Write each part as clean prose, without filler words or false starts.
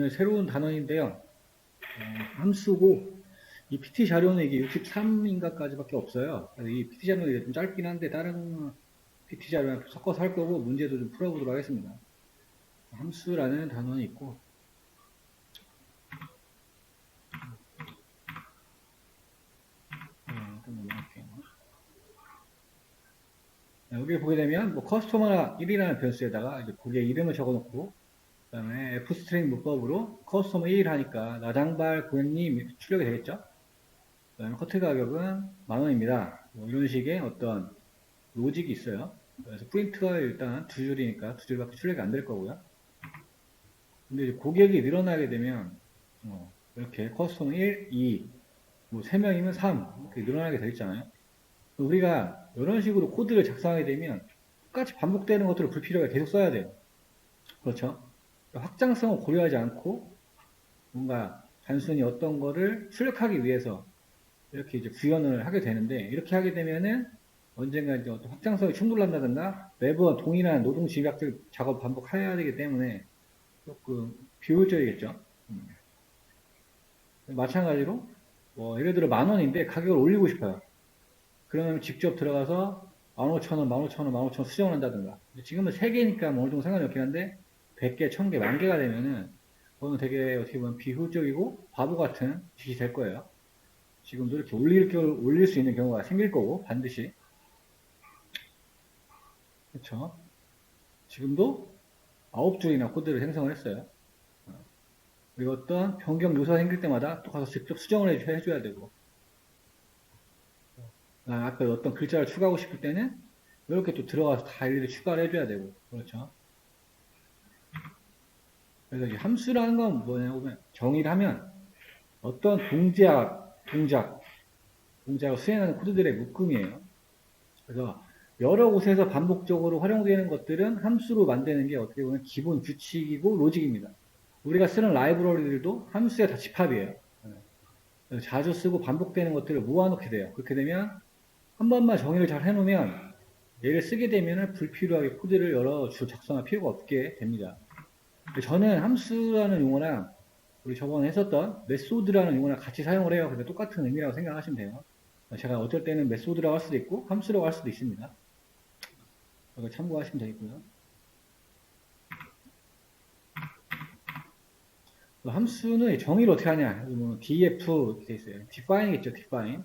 오늘 새로운 단원인데요. 함수고, 이 PT 자료는 이게 63인가까지밖에 없어요. 그래서 이 PT 자료는 좀 짧긴 한데, 다른 PT 자료랑 섞어서 할 거고, 문제도 좀 풀어보도록 하겠습니다. 함수라는 단원이 있고, 여기 보게 되면, 뭐, 커스터머 1이라는 변수에다가 이제 고객 이름을 적어 놓고, 그 다음에 F스트링 문법으로 커스터머 1 하니까, 나장발 고객님 출력이 되겠죠? 그 다음에 커트 가격은 10,000원입니다. 뭐 이런 식의 어떤 로직이 있어요. 그래서 프린트가 일단 두 줄이니까 두 줄밖에 출력이 안 될 거고요. 근데 이제 고객이 늘어나게 되면, 이렇게 커스터머 1, 2, 뭐 3명이면 3, 이렇게 늘어나게 되어 있잖아요. 우리가 이런 식으로 코드를 작성하게 되면 똑같이 반복되는 것들을 불필요하게 계속 써야 돼요. 그렇죠? 확장성을 고려하지 않고 뭔가 단순히 어떤 거를 출력하기 위해서 이렇게 이제 구현을 하게 되는데, 이렇게 하게 되면은 언젠가 이제 어떤 확장성이 충돌한다든가 매번 동일한 노동 집약들 작업 반복해야 되기 때문에 조금 비효율적이겠죠. 마찬가지로 뭐 예를 들어 10,000원인데 가격을 올리고 싶어요. 그러면 직접 들어가서 15,000원, 15,000원, 15,000원 수정을 한다든가. 지금은 3개니까 뭐 어느 정도 상관이 없긴 한데 100개, 1000개, 10,000개가 되면은 그거는 되게 어떻게 보면 비효율적이고 바보 같은 짓이 될 거예요. 지금도 이렇게 올릴 수 있는 경우가 생길 거고, 반드시. 그렇죠? 지금도 9줄이나 코드를 생성을 했어요. 그리고 어떤 변경 요소가 생길 때마다 또 가서 직접 수정을 해줘야 되고, 아까 어떤 글자를 추가하고 싶을 때는 이렇게 또 들어가서 다 일일이 추가를 해줘야 되고, 그렇죠? 그래서 이 함수라는 건 뭐냐면, 정의를 하면 어떤 동작을 수행하는 코드들의 묶음이에요. 그래서 여러 곳에서 반복적으로 활용되는 것들은 함수로 만드는 게 어떻게 보면 기본 규칙이고 로직입니다. 우리가 쓰는 라이브러리들도 함수의 다 집합이에요. 자주 쓰고 반복되는 것들을 모아놓게 돼요. 그렇게 되면 한 번만 정의를 잘 해놓으면 얘를 쓰게 되면 불필요하게 코드를 여러 주 작성할 필요가 없게 됩니다. 저는 함수라는 용어랑 우리 저번에 했었던 메소드라는 용어랑 같이 사용을 해요. 그래서 똑같은 의미라고 생각하시면 돼요. 제가 어쩔 때는 메소드라고 할 수도 있고 함수라고 할 수도 있습니다. 이거 참고하시면 되겠고요. 함수는 정의를 어떻게 하냐? 뭐 df 이렇게 돼 있어요. define이겠죠, define.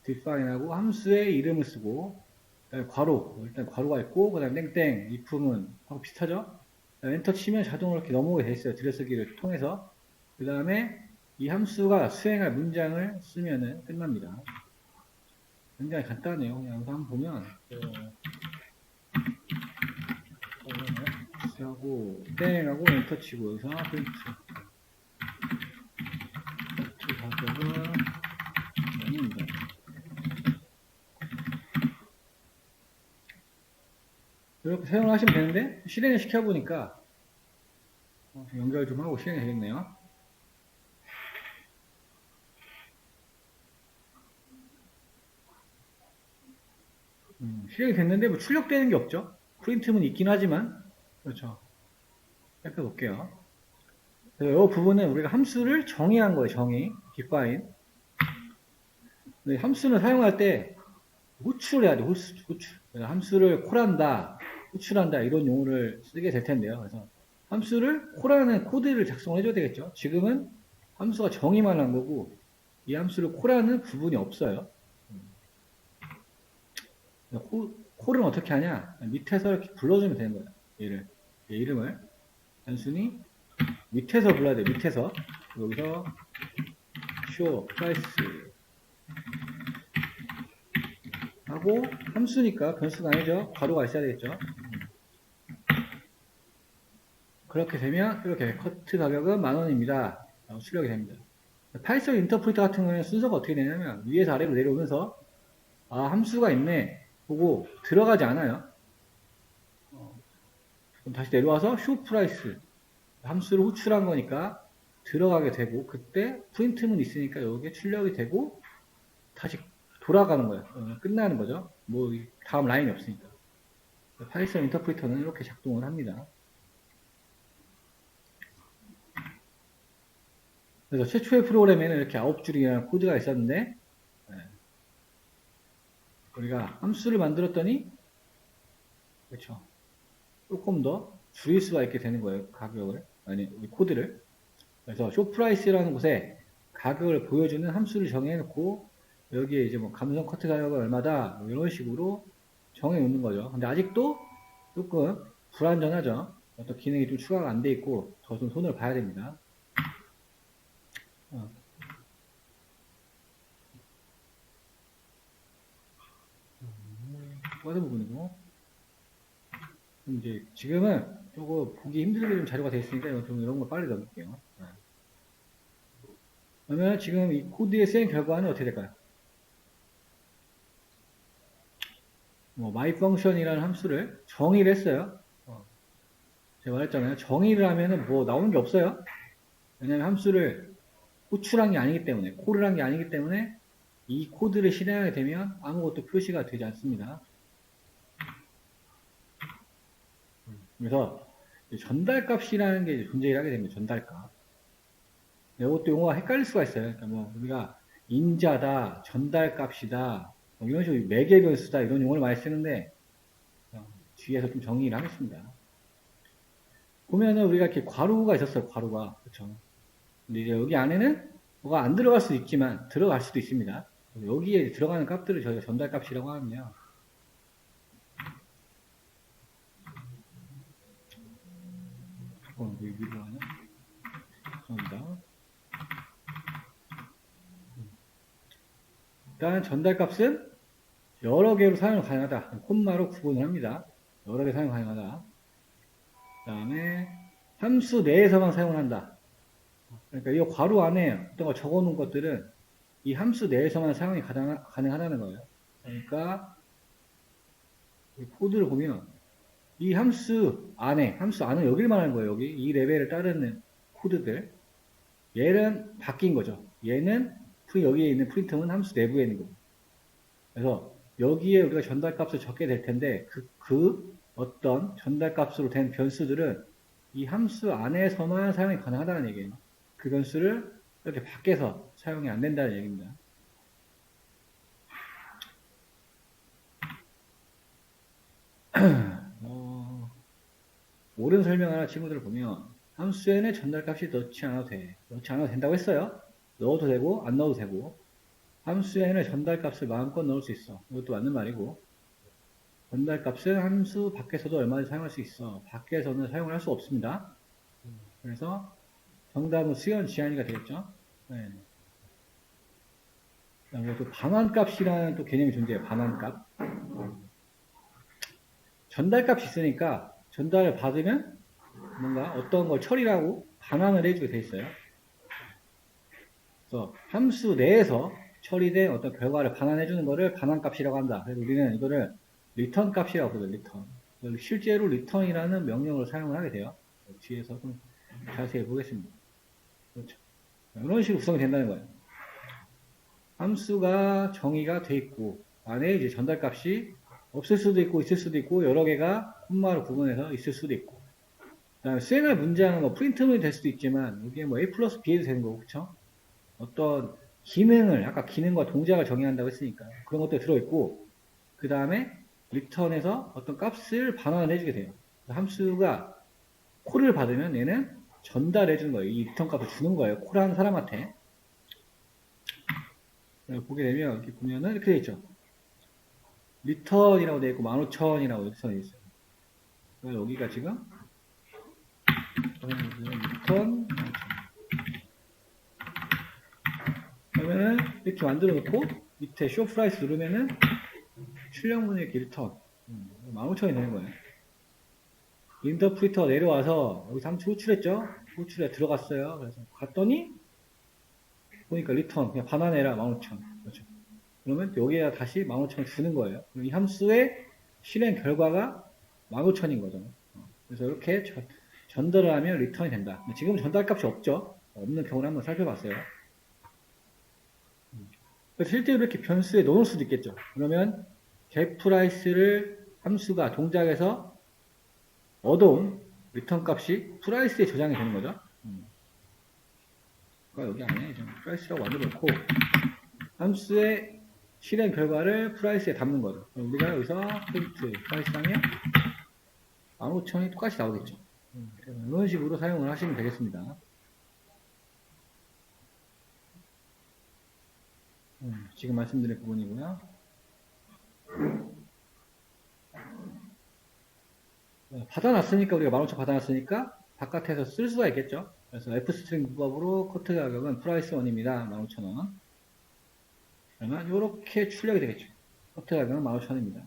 define하고 함수의 이름을 쓰고, 그다음에 괄호, 일단 괄호가 있고, 그다음에 땡땡, if는 하고 비슷하죠? 엔터 치면 자동으로 이렇게 넘어오게 돼 있어요. 들여쓰기를 통해서. 그 다음에 이 함수가 수행할 문장을 쓰면은 끝납니다. 굉장히 간단해요. 그냥 한번 보면, 하고 땡하고 엔터 치고 여기서 프린트. 가격은 아닙니다. 이렇게 사용을 하시면 되는데 실행을 시켜보니까 연결 좀 하고 실행이 되겠네요. 실행이 됐는데 뭐 출력되는 게 없죠. 프린트문 있긴 하지만 그렇죠. 살펴볼게요. 이 부분은 우리가 함수를 정의한 거예요. 정의, define. 함수는 사용할 때 호출해야 돼. 호출. 함수를 콜한다, 호출한다 이런 용어를 쓰게 될 텐데요. 그래서 함수를 콜하는 코드를 작성을 해줘야 되겠죠. 지금은 함수가 정의만 한 거고 이 함수를 콜하는 부분이 없어요. 콜은 어떻게 하냐? 밑에서 이렇게 불러주면 되는 거예요. 얘 이름을 단순히 밑에서 불러야 돼. 밑에서 여기서 show price 하고 함수니까 변수가 아니죠. 괄호가 있어야 되겠죠. 그렇게 되면 이렇게 커트 가격은 10,000원입니다. 출력이 됩니다. 파이썬 인터프리터 같은 경우에는 순서가 어떻게 되냐면 위에서 아래로 내려오면서 함수가 있네 보고 들어가지 않아요. 그럼 다시 내려와서 show price 함수를 호출한 거니까 들어가게 되고 그때 프린트문 있으니까 여기에 출력이 되고 다시 돌아가는 거예요. 끝나는 거죠. 뭐 다음 라인이 없으니까. 파이썬 인터프리터는 이렇게 작동을 합니다. 그래서 최초의 프로그램에는 이렇게 9줄이라는 코드가 있었는데, 우리가 함수를 만들었더니, 그렇죠. 조금 더 줄일 수가 있게 되는 거예요. 가격을. 아니, 코드를. 그래서 쇼프라이스라는 곳에 가격을 보여주는 함수를 정해놓고, 여기에 이제 뭐 감성 커트 가격은 얼마다, 뭐 이런 식으로 정해 놓는 거죠. 근데 아직도 조금 불완전하죠. 어떤 기능이 좀 추가가 안 돼 있고, 더 좀 손을 봐야 됩니다. 빠른 부분이고. 이제 지금은 조금 보기 힘들게 좀 자료가 되어 있으니까 좀 이런 거 빨리 넣어볼게요. 그러면 지금 이 코드의 쓰인 결과는 어떻게 될까요? 뭐 myFunction이라는 함수를 정의를 했어요. 제가 말했잖아요. 정의를 하면은 뭐 나오는 게 없어요. 왜냐면 함수를 호출한 게 아니기 때문에, 콜을 한 게 아니기 때문에 이 코드를 실행하게 되면 아무것도 표시가 되지 않습니다. 그래서 전달값이라는 게 존재를 하게 됩니다. 전달값. 이것도 용어가 헷갈릴 수가 있어요. 그러니까 뭐 우리가 인자다, 전달값이다, 뭐 이런 식으로 매개변수다 이런 용어를 많이 쓰는데 뒤에서 좀 정리를 하겠습니다. 보면은 우리가 이렇게 괄호가 있었어요. 괄호가 그렇죠. 근데 이제 여기 안에는 뭐가 안 들어갈 수도 있지만 들어갈 수도 있습니다. 여기에 들어가는 값들을 저희가 전달값이라고 하는데요. 위로 하냐? 죄송합니다. 일단 전달값은 여러 개로 사용 가능하다. 콤마로 구분을 합니다. 여러 개 사용 가능하다. 그 다음에 함수 내에서만 사용을 한다. 그러니까 이 괄호 안에 어떤 거 적어 놓은 것들은 이 함수 내에서만 사용이 가능하다는 거예요. 그러니까 이 코드를 보면 이 함수 안은 여기를 말하는 거예요. 여기 이 레벨을 따르는 코드들. 얘는 바뀐 거죠. 얘는 여기에 있는 프린트는 함수 내부에 있는 거고. 그래서 여기에 우리가 전달값을 적게 될 텐데 그 어떤 전달값으로 된 변수들은 이 함수 안에서만 사용이 가능하다는 얘기예요. 그 변수를 이렇게 밖에서 사용이 안 된다는 얘기입니다. 옳은 설명하는 친구들을 보면 함수에는 전달값이 넣지 않아도 돼. 넣지 않아도 된다고 했어요. 넣어도 되고 안 넣어도 되고 함수에는 전달값을 마음껏 넣을 수 있어. 이것도 맞는 말이고 전달값은 함수 밖에서도 얼마든지 사용할 수 있어. 밖에서는 사용을 할 수 없습니다. 그래서 정답은 수연 지한이가 되겠죠. 네. 그다음에 또 반환값이라는 또 개념이 존재해요. 반환값. 전달값이 있으니까 전달을 받으면 뭔가 어떤 걸 처리하고 반환을 해주게 돼 있어요. 그래서 함수 내에서 처리된 어떤 결과를 반환해주는 거를 반환값이라고 한다. 그래서 우리는 이거를 리턴 값이라고 부르죠. 리턴. 실제로 리턴이라는 명령을 사용을 하게 돼요. 뒤에서 좀 자세히 보겠습니다. 그렇죠. 이런 식으로 구성이 된다는 거예요. 함수가 정의가 돼 있고 안에 이제 전달값이 없을 수도 있고 있을 수도 있고 여러 개가 콤마로 구분해서 있을 수도 있고 그다음에 수행할 문장은 뭐 프린트문이 될 수도 있지만 이게 뭐 A 플러스 B에도 되는 거고 그쵸? 어떤 기능을 아까 기능과 동작을 정의한다고 했으니까 그런 것도 들어있고 그 다음에 리턴에서 어떤 값을 반환을 해주게 돼요. 함수가 콜을 받으면 얘는 전달해 주는 거예요. 이 리턴 값을 주는 거예요. 콜하는 사람한테. 보게 되면 이렇게 보면은 이렇게 돼 있죠. 리턴이라고 되어 있고 15,000이라고 리턴이 있어요. 여기가 지금 리턴 15,000 그러면은 이렇게 만들어 놓고 밑에 쇼 프라이스 누르면은 출력문에 이렇게 리턴 15,000이 되는 거예요. 인터프리터 내려와서 여기 함수 호출했죠? 호출에 들어갔어요. 그래서 갔더니 보니까 리턴 그냥 반환해라 15,000 그렇죠. 그러면 여기에 다시 15,000 주는 거예요. 이 함수의 실행 결과가 15,000인 거죠. 그래서 이렇게 전달을 하면 리턴이 된다. 지금 전달값이 없죠. 없는 경우를 한번 살펴봤어요. 실제로 이렇게 변수에 넣을 수도 있겠죠. 그러면 getPrice를 함수가 동작에서 얻어온 리턴 값이 프라이스에 저장이 되는 거죠. 여기 안에 좀 프라이스라고 만들어 놓고 함수의 실행 결과를 프라이스에 담는 거죠. 우리가 여기서 프린트 프라이스 하면 15,000이 똑같이 나오겠죠. 이런 식으로 사용을 하시면 되겠습니다. 지금 말씀드린 부분이고요. 받아놨으니까 우리가 15,000 받아놨으니까 바깥에서 쓸 수가 있겠죠. 그래서 F스트링 문법으로 커트 가격은 프라이스 1입니다. 15,000원. 그러면 이렇게 출력이 되겠죠. 커트 가격은 15,000원입니다.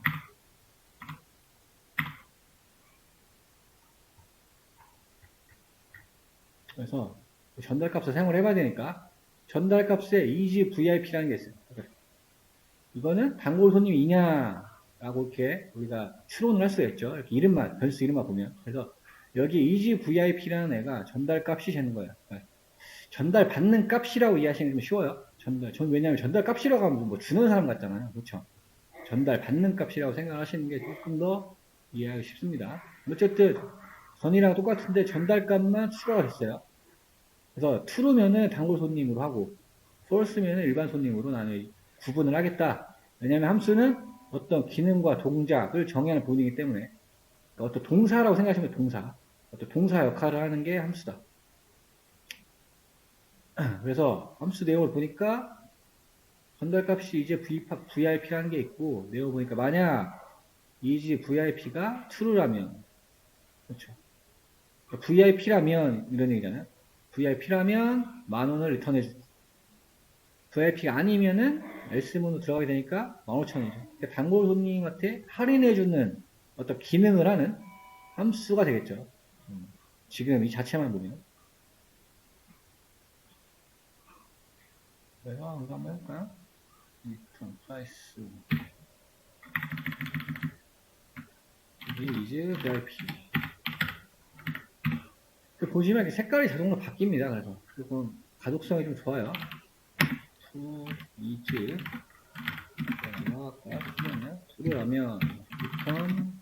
그래서 전달값을 사용을 해봐야 되니까 전달값에 EasyVIP라는 게 있어요. 이거는 단골 손님이냐라고 이렇게 우리가 추론을 할 수가 있죠. 이렇게 이름만, 변수 이름만 보면. 그래서 여기 EasyVIP라는 애가 전달값이 되는 거예요. 전달 받는 값이라고 이해하시는 게 좀 쉬워요. 왜냐하면 전달 값이라고 하면 뭐 주는 사람 같잖아요. 그렇죠? 전달 받는 값이라고 생각하시는 게 조금 더 이해하기 쉽습니다. 어쨌든 전이랑 똑같은데 전달값만 추가가 됐어요. 그래서 true면은 단골 손님으로 하고 false면은 일반 손님으로 나는 구분을 하겠다. 왜냐하면 함수는 어떤 기능과 동작을 정의하는 부분이기 때문에 어떤 동사라고 생각하시면 동사, 어떤 동사 역할을 하는 게 함수다. 그래서 함수 내용을 보니까 전달값이 이제 VIP라는 게 있고 내용 보니까 만약 이제 VIP가 true라면 그렇죠. VIP라면 이런 얘기잖아요. VIP라면 10,000원을 리턴해주고 VIP가 아니면은 S문으로 들어가게 되니까 15,000원이죠. 그러니까 단골 손님한테 할인해주는 어떤 기능을 하는 함수가 되겠죠. 지금 이 자체만 보면. 그래서 이거 한번 해볼까요? 리턴 프라이스 이즈 VIP 보시면 이렇게 색깔이 자동으로 바뀝니다. 그래서 조금 가독성이 좀 좋아요. to is 투르라면 리턴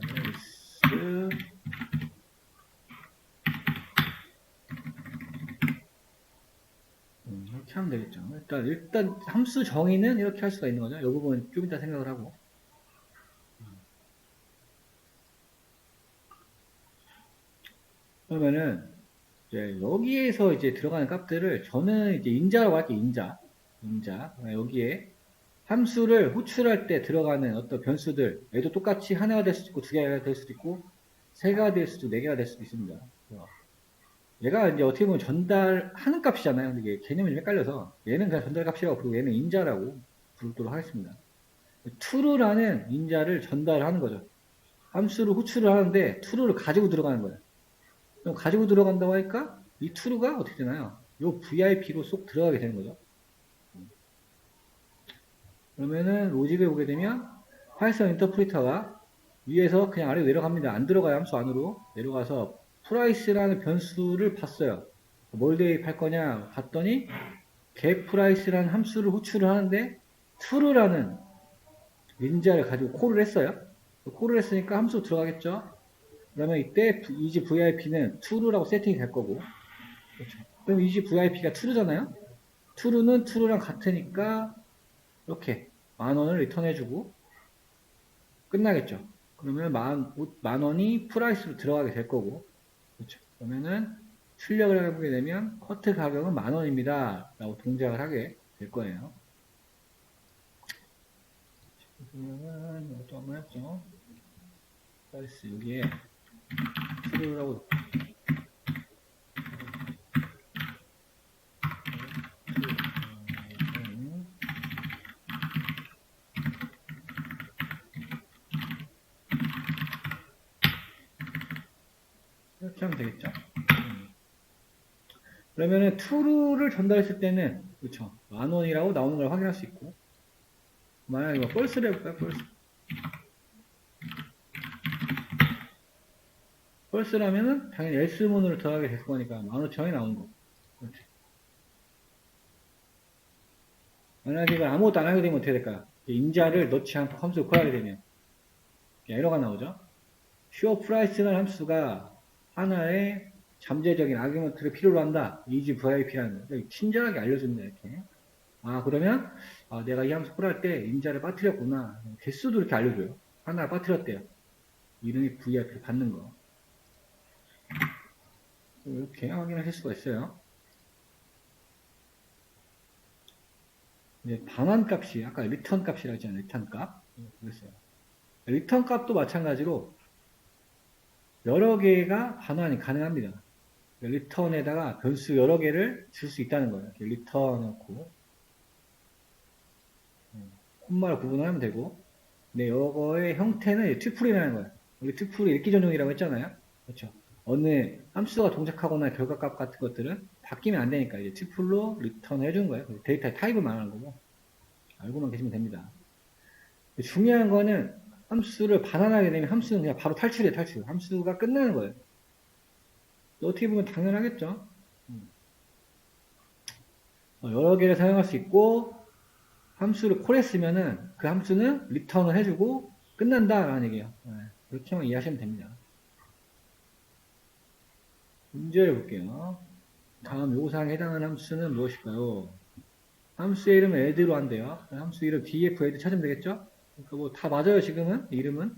is 이렇게 하면 되겠죠. 일단 함수 정의는 이렇게 할 수가 있는 거죠. 이 부분 좀 이따 생각을 하고. 그러면은 이제 여기에서 이제 들어가는 값들을 저는 이제 인자라고 할게요. 인자. 여기에 함수를 호출할 때 들어가는 어떤 변수들, 얘도 똑같이 하나가 될 수도 있고, 두 개가 될 수도 있고, 세 개가 될 수도, 네 개가 될 수도 있습니다. 얘가 이제 어떻게 보면 전달하는 값이잖아요. 근데 이게 개념이 좀 헷갈려서, 얘는 그냥 전달 값이라고 부르고, 얘는 인자라고 부르도록 하겠습니다. true라는 인자를 전달하는 거죠. 함수를 호출을 하는데, true를 가지고 들어가는 거예요. 그럼 가지고 들어간다고 하니까, 이 true가 어떻게 되나요? 요 VIP로 쏙 들어가게 되는 거죠. 그러면은 로직을 보게 되면 파이썬 인터프리터가 위에서 그냥 아래로 내려갑니다. 안 들어가요. 함수 안으로 내려가서 프라이스라는 변수를 봤어요. 뭘 대입할 거냐 봤더니 getPrice라는 함수를 호출을 하는데 true라는 인자를 가지고 콜을 했어요. 콜을 했으니까 함수 들어가겠죠. 그러면 이때 이지 VIP는 true라고 세팅이 될 거고 그렇죠. 그럼 이지 VIP가 true잖아요. true는 true랑 같으니까 이렇게 10,000원을 리턴해주고 끝나겠죠. 그러면 만 원이 프라이스로 들어가게 될 거고, 그렇죠. 그러면은 출력을 해보게 되면 커트 가격은 10,000원입니다. 라고 동작을 하게 될 거예요. 그러면 이것도 한번 했죠. 프라이스 여기에 출력하고 이렇게 하면 되겠죠. 그러면은 true를 전달했을 때는 그렇죠. 10,000원이라고 나오는 걸 확인할 수 있고 만약에 이거 false를 해볼까요? false라면은 당연히 else문으로 들어가게 될 거니까 15,000원이 나오는 거. 그렇지. 만약에 이걸 아무것도 안 하게 되면 어떻게 될까요? 인자를 넣지 않고 함수를 콜하게 되면 에러가 나오죠. pure price라는 함수가 하나의 잠재적인 아규먼트를 필요로 한다. 이지 VIP라는 거. 친절하게 알려준다, 이렇게. 아, 그러면, 아, 내가 이 함수 콜할 때 인자를 빠뜨렸구나. 개수도 이렇게 알려줘요. 하나 빠뜨렸대요. 이름이 VIP를 받는 거. 이렇게 확인하실 수가 있어요. 이제 반환 값이, 아까 리턴 값이라고 했잖아요. 리턴 값. 그랬어요. 리턴 값도 마찬가지로 여러 개가 반환이 가능합니다. 리턴에다가 변수 여러 개를 줄 수 있다는 거예요. 이렇게 리턴 넣고, 콤마를 구분하면 되고, 근데 이거의 형태는 튜플이라는 거예요. 우리 튜플이 읽기 전용이라고 했잖아요. 그렇죠. 어느 함수가 동작하거나 결과값 같은 것들은 바뀌면 안 되니까 이제 튜플로 리턴 해주는 거예요. 데이터의 타입을 말하는 거고, 알고만 계시면 됩니다. 중요한 거는 함수를 반환하게 되면 함수는 그냥 바로 탈출이에요, 탈출. 함수가 끝나는 거예요. 어떻게 보면 당연하겠죠. 여러 개를 사용할 수 있고, 함수를 콜했으면은 그 함수는 리턴을 해주고 끝난다라는 얘기예요. 그렇게만 이해하시면 됩니다. 문제를 볼게요. 다음 요구사항에 해당하는 함수는 무엇일까요? 함수의 이름은 add로 한대요. 함수 이름 df add 찾으면 되겠죠? 그러니까 뭐 다 맞아요, 지금은. 이름은.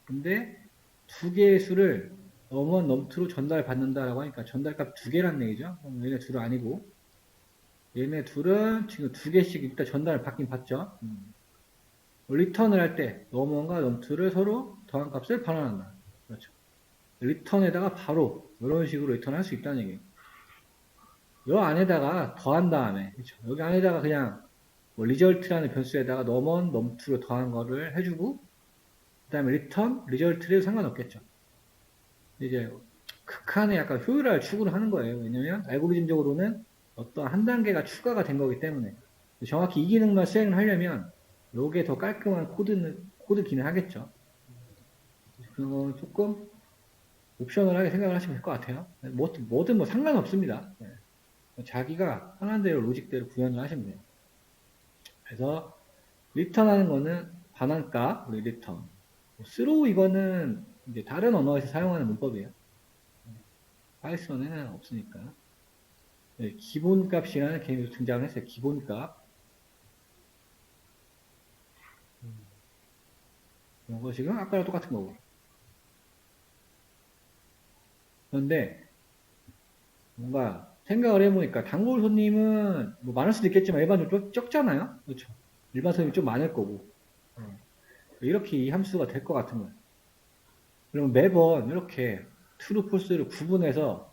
근데 두 개의 수를 넘원 넘트로 전달받는다라고 하니까 전달값 두 개란 얘기죠. 얘네 둘은 아니고. 얘네 둘은 지금 두 개씩 일단 전달을 받긴 받죠. 리턴을 할 때 넘원과 넘트를 서로 더한 값을 반환한다. 그렇죠. 리턴에다가 바로 이런 식으로 리턴할 수 있다는 얘기예요. 이 안에다가 더한 다음에, 그렇죠. 여기 안에다가 그냥 뭐 리절트라는 변수에다가 넘원, 넘트로 더한 거를 해주고, 그 다음에 리턴, 리절트를 상관없겠죠. 이제 극한의 약간 효율화를 추구를 하는 거예요. 왜냐면 알고리즘적으로는 어떤 한 단계가 추가가 된 거기 때문에 정확히 이 기능만 수행을 하려면 요게 더 깔끔한 코드 기능 하겠죠. 그건 조금 옵셔널하게 생각을 하시면 될 것 같아요. 뭐든 뭐 상관없습니다. 자기가 편한 대로 로직대로 구현을 하시면 돼요. 그래서 리턴하는 거는 반환값, 리턴. 스로우 이거는 이제 다른 언어에서 사용하는 문법이에요. 파이썬에는 없으니까. 네, 기본값이라는 개념이 등장을 했어요. 기본값. 이거 지금 아까랑 똑같은 거고. 그런데 뭔가 생각을 해보니까 단골 손님은 뭐 많을 수도 있겠지만 일반적으로 적잖아요. 그렇죠. 일반 손님이 좀 많을 거고. 이렇게 이 함수가 될 것 같은 거예요. 그러면 매번 이렇게 true, false를 구분해서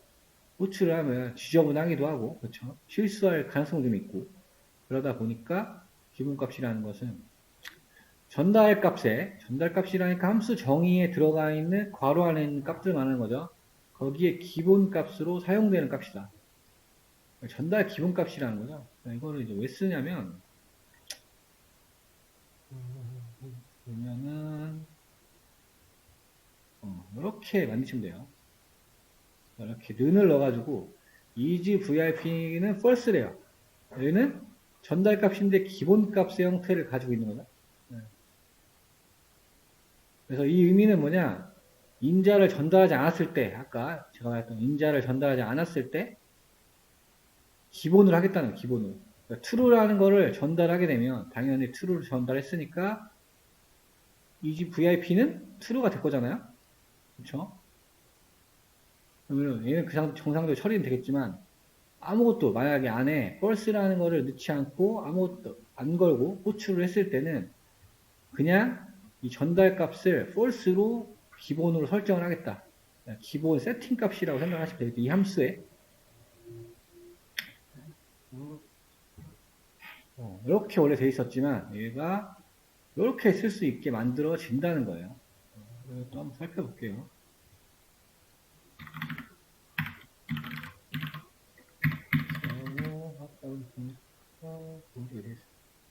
호출을 하면 지저분하기도 하고, 그렇죠. 실수할 가능성도 좀 있고. 그러다 보니까 기본값이라는 것은 전달값이라니까 함수 정의에 들어가 있는 괄호 안에 있는 값들 말하는 거죠. 거기에 기본값으로 사용되는 값이다. 전달 기본값이라는 거죠. 이거를 이제 왜 쓰냐면, 보면은, 이렇게 만드시면 돼요. 이렇게 는을 넣어가지고, is VIP는 false래요. 얘는 전달값인데 기본값의 형태를 가지고 있는 거죠. 그래서 이 의미는 뭐냐? 인자를 전달하지 않았을 때, 아까 제가 말했던 인자를 전달하지 않았을 때, 기본으로 하겠다는 거예요, 기본으로. 그러니까 true라는 거를 전달하게 되면, 당연히 true를 전달했으니까, 이 VIP는 true가 될 거잖아요? 그쵸? 그러면 얘는 그 정상적으로 처리는 되겠지만, 아무것도, 만약에 안에 false라는 거를 넣지 않고, 아무것도 안 걸고, 호출을 했을 때는, 그냥 이 전달 값을 false로 기본으로 설정을 하겠다. 기본 세팅 값이라고 생각하시면 되겠다. 이 함수에. 이렇게 원래 돼 있었지만 얘가 이렇게 쓸 수 있게 만들어진다는 거예요. 또 한번 살펴볼게요. 합다운 보니까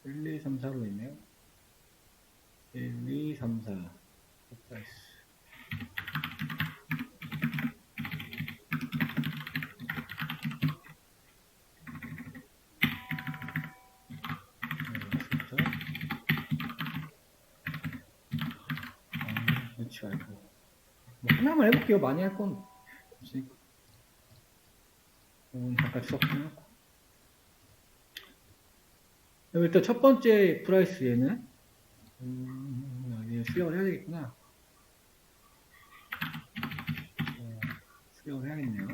1, 2, 3, 4로 있네요. 1, 2, 3, 4. 그렇지 말고. 뭐 하나만 해볼게요. 많이 할 건 없으니까. 잠깐 수업해놓고. 일단 첫 번째 프라이스 얘는, 수령을 해야 되겠구나. 수령을 해야겠네요.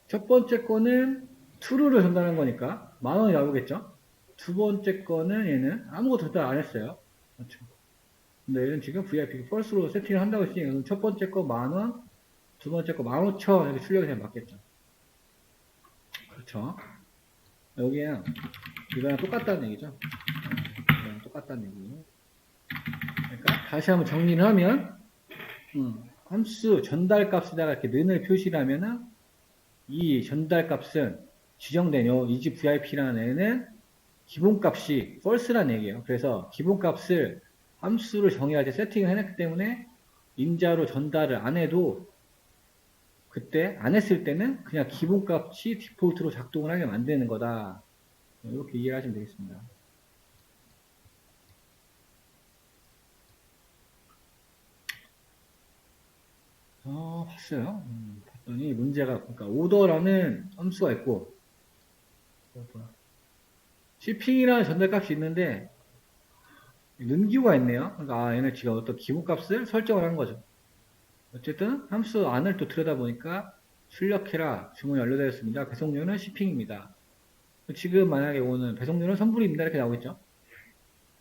첫 번째 거는 true를 전달한 거니까 10,000원이 나오겠죠? 두 번째 거는 얘는 아무것도 전달 안 했어요. 그렇죠. 근데 얘는 지금 VIP false로 세팅을 한다고 했으니까 첫 번째 거 10,000원, 두 번째 거 15,000원 이렇게 출력이 되면 맞겠죠. 그렇죠. 여기는 이거랑 똑같다는 얘기죠. 이거랑 똑같다는 얘기. 그러니까 다시 한번 정리를 하면 함수 전달 값에다가 이렇게 는을 표시를 하면은 이 전달 값은 지정된 요 이지 VIP라는 애는 기본값이 false라는 얘기예요. 그래서 기본값을 함수를 정의할 때 세팅을 해놨기 때문에 인자로 전달을 안 해도 그때 안 했을 때는 그냥 기본값이 디폴트로 작동을 하게 만드는 거다. 이렇게 이해를 하시면 되겠습니다. 봤어요. 봤더니 문제가 그러니까 오더라는 함수가 있고 shipping이라는 전달값이 있는데 는기호가 있네요. 그러니까 얘는 지금 어떤 기본값을 설정을 한 거죠. 어쨌든 함수 안을 또 들여다보니까 출력해라 주문이 완료되었습니다. 배송료는 shipping입니다. 지금 만약에 오는 배송료는 선불입니다. 이렇게 나오겠죠.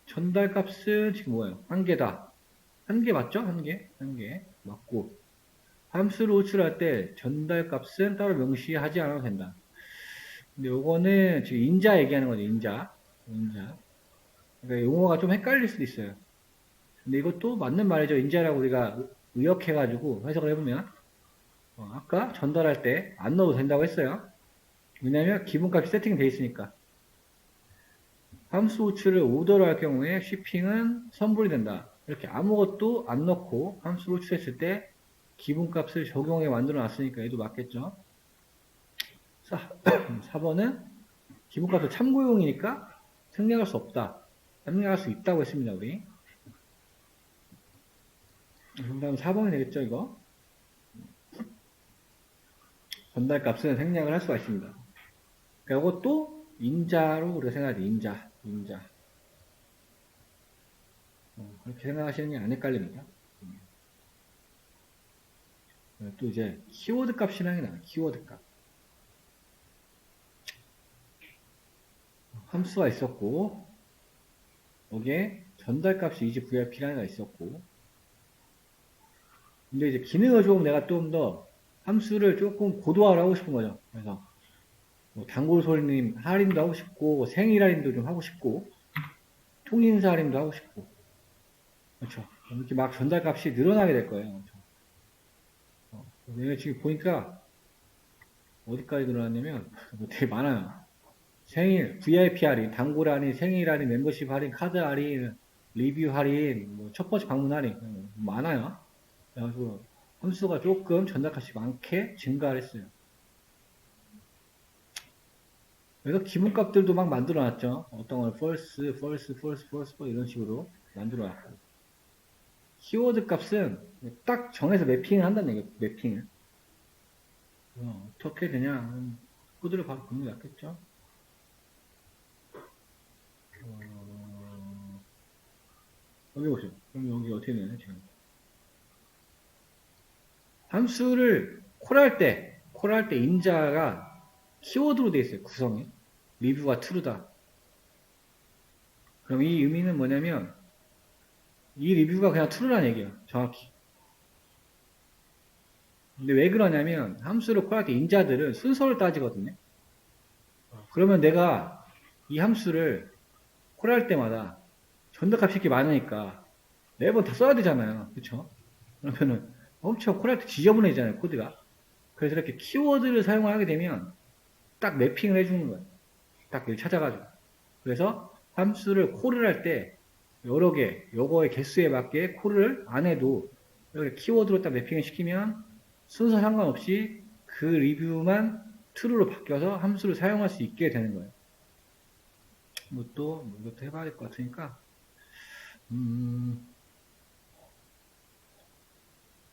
전달값은 지금 뭐예요? 한 개다. 한 개 맞죠? 한 개. 한 개. 맞고. 함수를 호출할 때 전달값은 따로 명시하지 않아도 된다. 근데 요거는 지금 인자 얘기하는 거죠. 인자. 인자. 그러니까 용어가 좀 헷갈릴 수도 있어요. 근데 이것도 맞는 말이죠. 인자라고 우리가 의역해가지고 해석을 해보면 아까 전달할 때 안 넣어도 된다고 했어요. 왜냐면 기본값이 세팅되어 있으니까. 함수 호출을 오더로 할 경우에 shipping은 선불이 된다. 이렇게 아무것도 안 넣고 함수를 호출했을 때 기본값을 적용해 만들어 놨으니까 얘도 맞겠죠. 4번은 기본값은 참고용이니까 생략할 수 없다. 생략할 수 있다고 했습니다, 우리. 그다음 4번이 되겠죠, 이거. 전달값은 생략을 할 수가 있습니다. 그러니까 이것도 인자로 우리가 생각해야 돼, 인자. 그렇게 생각하시는 게 안 헷갈립니다. 또 이제 키워드 값이라는 게 나와요. 키워드 값. 함수가 있었고 여기에 전달값이 이제 VIP라는 게 있었고 근데 이제 기능을 조금 내가 좀 더 함수를 조금 고도화를 하고 싶은 거죠. 그래서 뭐 단골 손님 할인도 하고 싶고 생일 할인도 좀 하고 싶고 통인사 할인도 하고 싶고 그렇죠. 이렇게 막 전달값이 늘어나게 될 거예요. 그렇죠. 내가 지금 보니까 어디까지 늘어났냐면 되게 많아요. 생일, VIP 할인, 단골 할인, 생일 할인, 멤버십 할인, 카드 할인, 리뷰 할인, 뭐 첫 번째 방문 할인 많아요. 그래서 함수가 조금 전달값이 많게 증가를 했어요. 그래서 기본값들도 막 만들어놨죠. 어떤 걸 false 이런 식으로 만들어놨고 키워드 값은 딱 정해서 매핑을 한다는 얘기예요. 매핑을 어떻게 되냐 코드를 바로 보는 게 낫겠죠. 여기 보세요. 그럼 여기 어떻게 되냐 지금 함수를 콜할 때 인자가 키워드로 되어 있어요. 구성이 리뷰가 true다. 그럼 이 의미는 뭐냐면 이 리뷰가 그냥 true라는 얘기예요. 정확히. 근데 왜 그러냐면 함수를 콜할 때 인자들은 순서를 따지거든요. 그러면 내가 이 함수를 콜할 때마다 전달값이 이렇게 많으니까 매번 다 써야 되잖아요. 그쵸? 그러면은 엄청 콜할 때 지저분해지잖아요. 코드가. 그래서 이렇게 키워드를 사용을 하게 되면 딱 매핑을 해주는 거예요. 딱 여기 찾아가지고. 그래서 함수를 콜을 할 때 여러 개, 요거의 개수에 맞게 콜을 안 해도 이렇게 키워드로 딱 매핑을 시키면 순서 상관없이 그 리뷰만 true로 바뀌어서 함수를 사용할 수 있게 되는 거예요. 이것도 해봐야 될 것 같으니까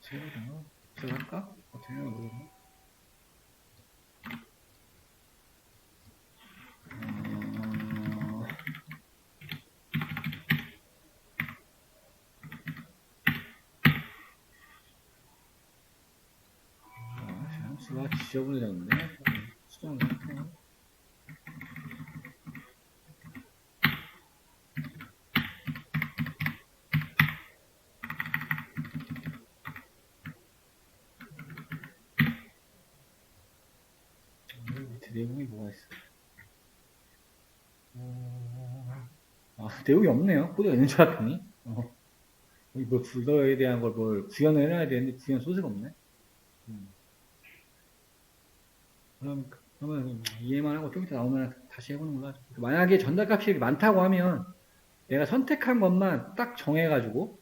제가 할까? 어떻게 해야 모르겠네. 수가 지저분해졌는데 수정을 할게요. 밑에 내용이 뭐가 있어? 내용이 없네요. 코드가 있는 줄 알았더니. 뭐 불더에 대한 걸 뭘 구현을 해놔야 되는데 구현 소스가 없네. 그러면 이해만 하고 좀 이따 나오면 다시 해보는 걸로 하죠. 만약에 전달값이 많다고 하면 내가 선택한 것만 딱 정해가지고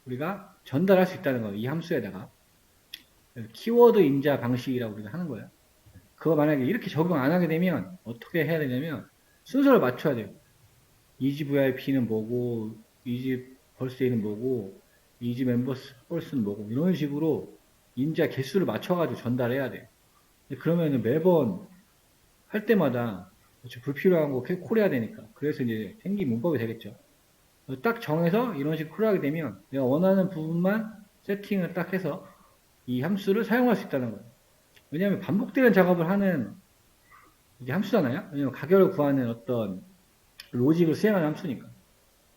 우리가 전달할 수 있다는 거예요. 이 함수에다가. 키워드 인자 방식이라고 우리가 하는 거예요. 그거 만약에 이렇게 적용 안 하게 되면 어떻게 해야 되냐면 순서를 맞춰야 돼요. 이지 VIP는 뭐고, 이지 벌스데이는 뭐고, 이지 멤버스 펄스는 뭐고, 이런 식으로 인자 개수를 맞춰가지고 전달해야 돼요. 그러면은 매번 할 때마다 불필요한 거 콜해야 되니까. 그래서 이제 생긴 문법이 되겠죠. 딱 정해서 이런 식으로 콜하게 되면 내가 원하는 부분만 세팅을 딱 해서 이 함수를 사용할 수 있다는 거예요. 왜냐하면 반복되는 작업을 하는 이게 함수잖아요. 왜냐하면 가격을 구하는 어떤 로직을 수행하는 함수니까.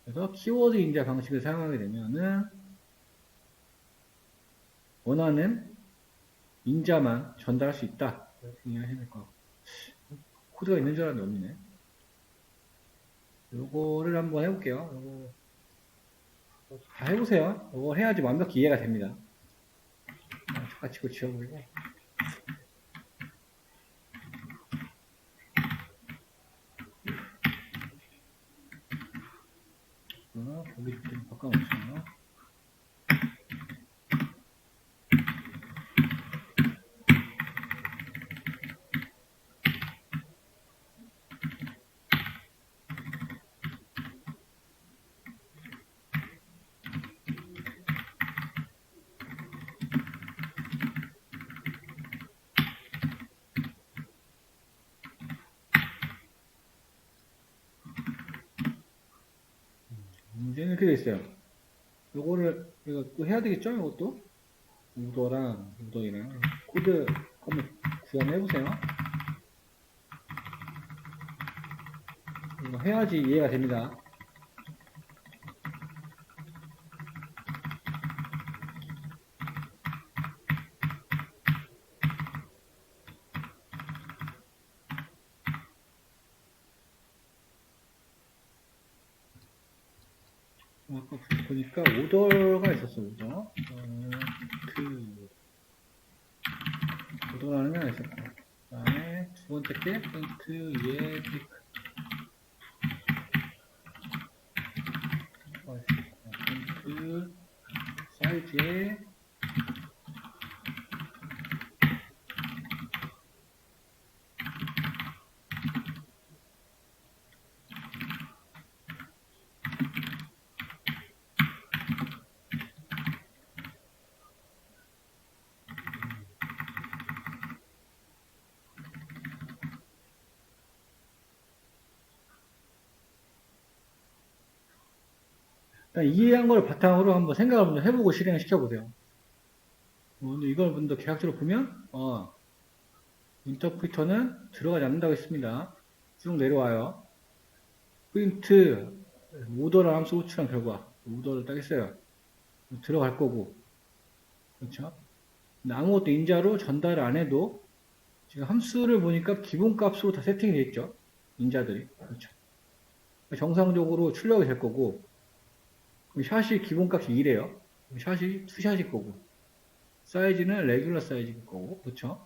그래서 키워드 인자 방식을 사용하게 되면은 원하는 인자만 전달할 수 있다. 이렇게 이해하시면 될 것 같고. 코드가 있는 줄 알았는데 없네. 요거를 한번 해볼게요. 요거 다 해보세요. 요거 해야지 완벽히 이해가 됩니다. 똑같이 이거 지워버리고. 거기 좀 바꿔놓죠. 문제는 이렇게 돼 있어요. 요거를 이거 또 해야 되겠죠? 이것도 우더랑 코드 한번 구현해보세요. 이거 해야지 이해가 됩니다. 아까 보니까 오더가 있었어. 오더라는 게 하나 있었고, 그 다음에 두 번째 게 포인트 예 클릭, 포인트 사이즈에 일단 이해한 걸 바탕으로 한번 생각을 먼저 해보고 실행을 시켜보세요. 근데 이걸 먼저 계약서로 보면 인터프리터는 들어가지 않는다고 했습니다. 쭉 내려와요. 프린트 오더를 함수 호출한 결과 오더를 딱 했어요. 들어갈 거고, 그렇죠? 근데 아무것도 인자로 전달을 안 해도 지금 함수를 보니까 기본값으로 다 세팅이 되어 있죠. 인자들이. 그렇죠. 정상적으로 출력이 될 거고, 샷이 기본값이 2래요. 샷이 투샷일 거고, 사이즈는 레귤러 사이즈일 거고, 그렇죠?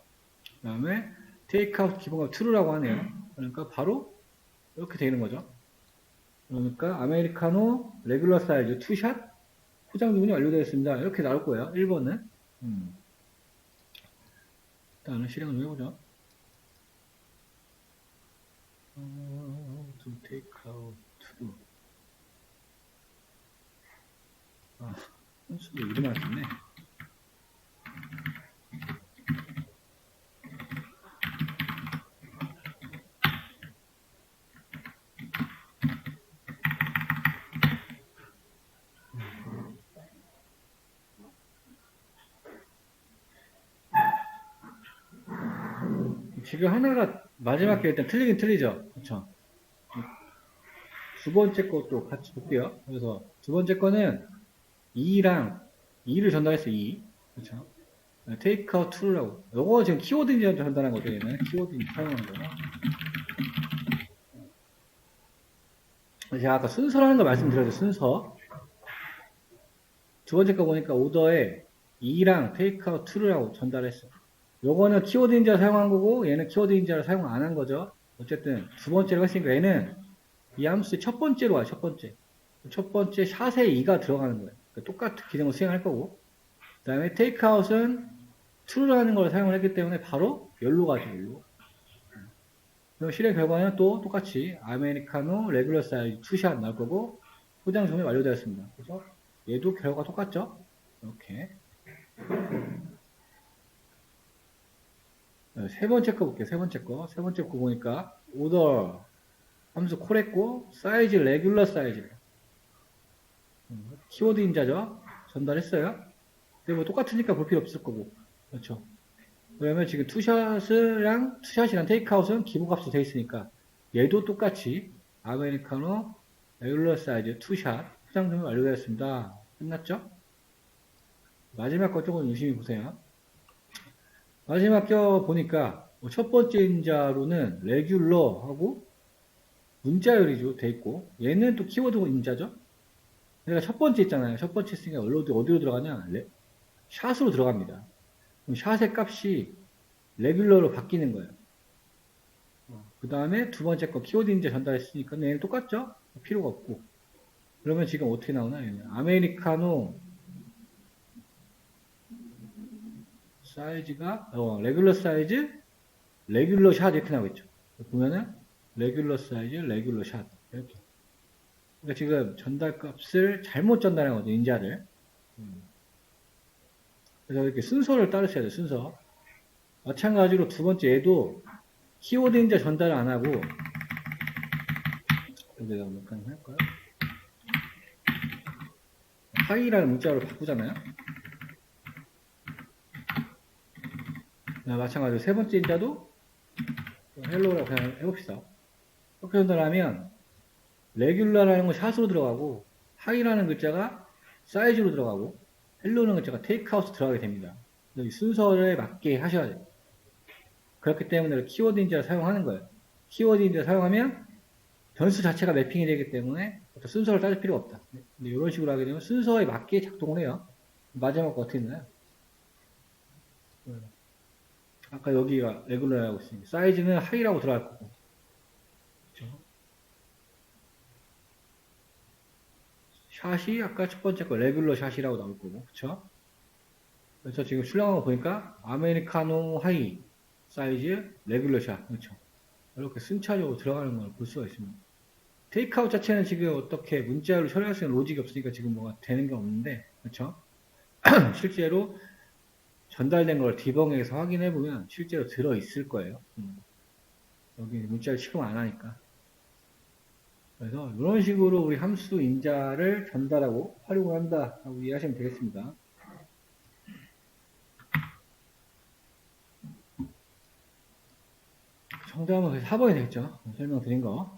그 다음에 테이크아웃 기본값 true라고 하네요. 그러니까 바로 이렇게 되는 거죠. 그러니까 아메리카노 레귤러 사이즈 투샷 포장 주문이 완료되어 있습니다. 이렇게 나올 거예요. 1번은. 일단은 실행을 좀 해보죠. to take out true. 순수도 이름을 썼네. 지금 하나가 마지막 게 일단 틀리긴 틀리죠. 그쵸? 두 번째 것도 같이 볼게요. 그래서 두 번째 거는 2랑 2를 전달했어, 2. 그쵸? take out true라고. 요거 지금 키워드 인지한 전달한 거죠, 얘는. 키워드 인지 사용한 거. 제가 아까 순서라는 거 말씀드렸죠, 순서. 두 번째 거 보니까 오더에 2랑 take out true라고 전달했어. 요거는 키워드 인지를 사용한 거고, 얘는 키워드 인지를 사용 안 한 거죠. 어쨌든 두 번째로 했으니까 얘는 이 함수의 첫 번째로 와요, 첫 번째. 첫 번째 샷에 2가 들어가는 거예요. 그러니까 똑같은 기능을 수행할 거고. 그 다음에 takeout은 true라는 걸 사용을 했기 때문에 바로 열로 가죠, 열로. 그럼 실행 결과는 또 똑같이 아메리카노 레귤러 사이즈 투샷 나올 거고 포장 준비 완료되었습니다. 그래서 얘도 결과 똑같죠? 이렇게. 세 번째 거 볼게요. 세 번째 거. 세 번째 거 보니까 오더 함수 콜했고 사이즈 레귤러 사이즈 키워드 인자죠. 전달했어요. 근데 뭐 똑같으니까 볼 필요 없을 거고. 그렇죠. 그러면 지금 투샷이랑 테이크아웃은 기본값으로 되어 있으니까 얘도 똑같이 아메리카노 레귤러 사이즈 투샷 포장 준비 완료되었습니다. 끝났죠? 마지막 거 조금 유심히 보세요. 마지막 거 보니까 첫 번째 인자로는 레귤러 하고 문자열이죠. 돼 있고 얘는 또 키워드 인자죠. 그러니까 첫 번째 있잖아요. 첫 번째 있으니까 어디로 들어가냐? 샷으로 들어갑니다. 그럼 샷의 값이 레귤러로 바뀌는 거예요. 그 다음에 두 번째 거 키워드 인자 전달했으니까 얘는 똑같죠? 필요가 없고. 그러면 지금 어떻게 나오나? 얘는 아메리카노 사이즈가 레귤러 사이즈 레귤러 샷 이렇게 나오겠죠. 보면은 레귤러 사이즈 레귤러 샷 이렇게. 그러니까 지금 전달 값을 잘못 전달한 거죠. 인자를. 그래서 이렇게 순서를 따르셔야 돼요. 순서. 마찬가지로 두 번째 얘도 키워드 인자 전달을 안 하고 여기다 한번 할까요? 하이라는 문자로 바꾸잖아요. 마찬가지로 세 번째 인자도 헬로라고 그냥 해봅시다. 이렇게 전달하면 레귤러라는 건 샷으로 들어가고 하이라는 글자가 사이즈로 들어가고 헬로는 글자가 테이크아웃으로 들어가게 됩니다. 여기 순서에 맞게 하셔야 돼요. 그렇기 때문에 키워드 인자를 사용하는 거예요. 키워드 인자를 사용하면 변수 자체가 매핑이 되기 때문에 순서를 따질 필요가 없다. 근데 이런 식으로 하게 되면 순서에 맞게 작동을 해요. 마지막 거 어떻게 되나요? 아까 여기가 레귤러라고 했으니까 사이즈는 하이라고 들어갈 거고. 그렇죠? 샷이 아까 첫 번째 거 레귤러 샷이라고 나올 거고. 그렇죠? 그래서 지금 출력한 거 보니까 아메리카노 하이 사이즈 레귤러 샷. 그렇죠? 이렇게 순차적으로 들어가는 걸 볼 수가 있습니다. 테이크아웃 자체는 지금 어떻게 문자로 처리할 수 있는 로직이 없으니까 지금 뭐가 되는 게 없는데, 그렇죠? 실제로 전달된 걸 디버깅에서 확인해 보면 실제로 들어 있을 거예요. 여기 문자를 취급 안 하니까. 그래서 이런 식으로 우리 함수 인자를 전달하고 활용을 한다 하고 이해하시면 되겠습니다. 정답은 4번이 되겠죠. 설명드린 거.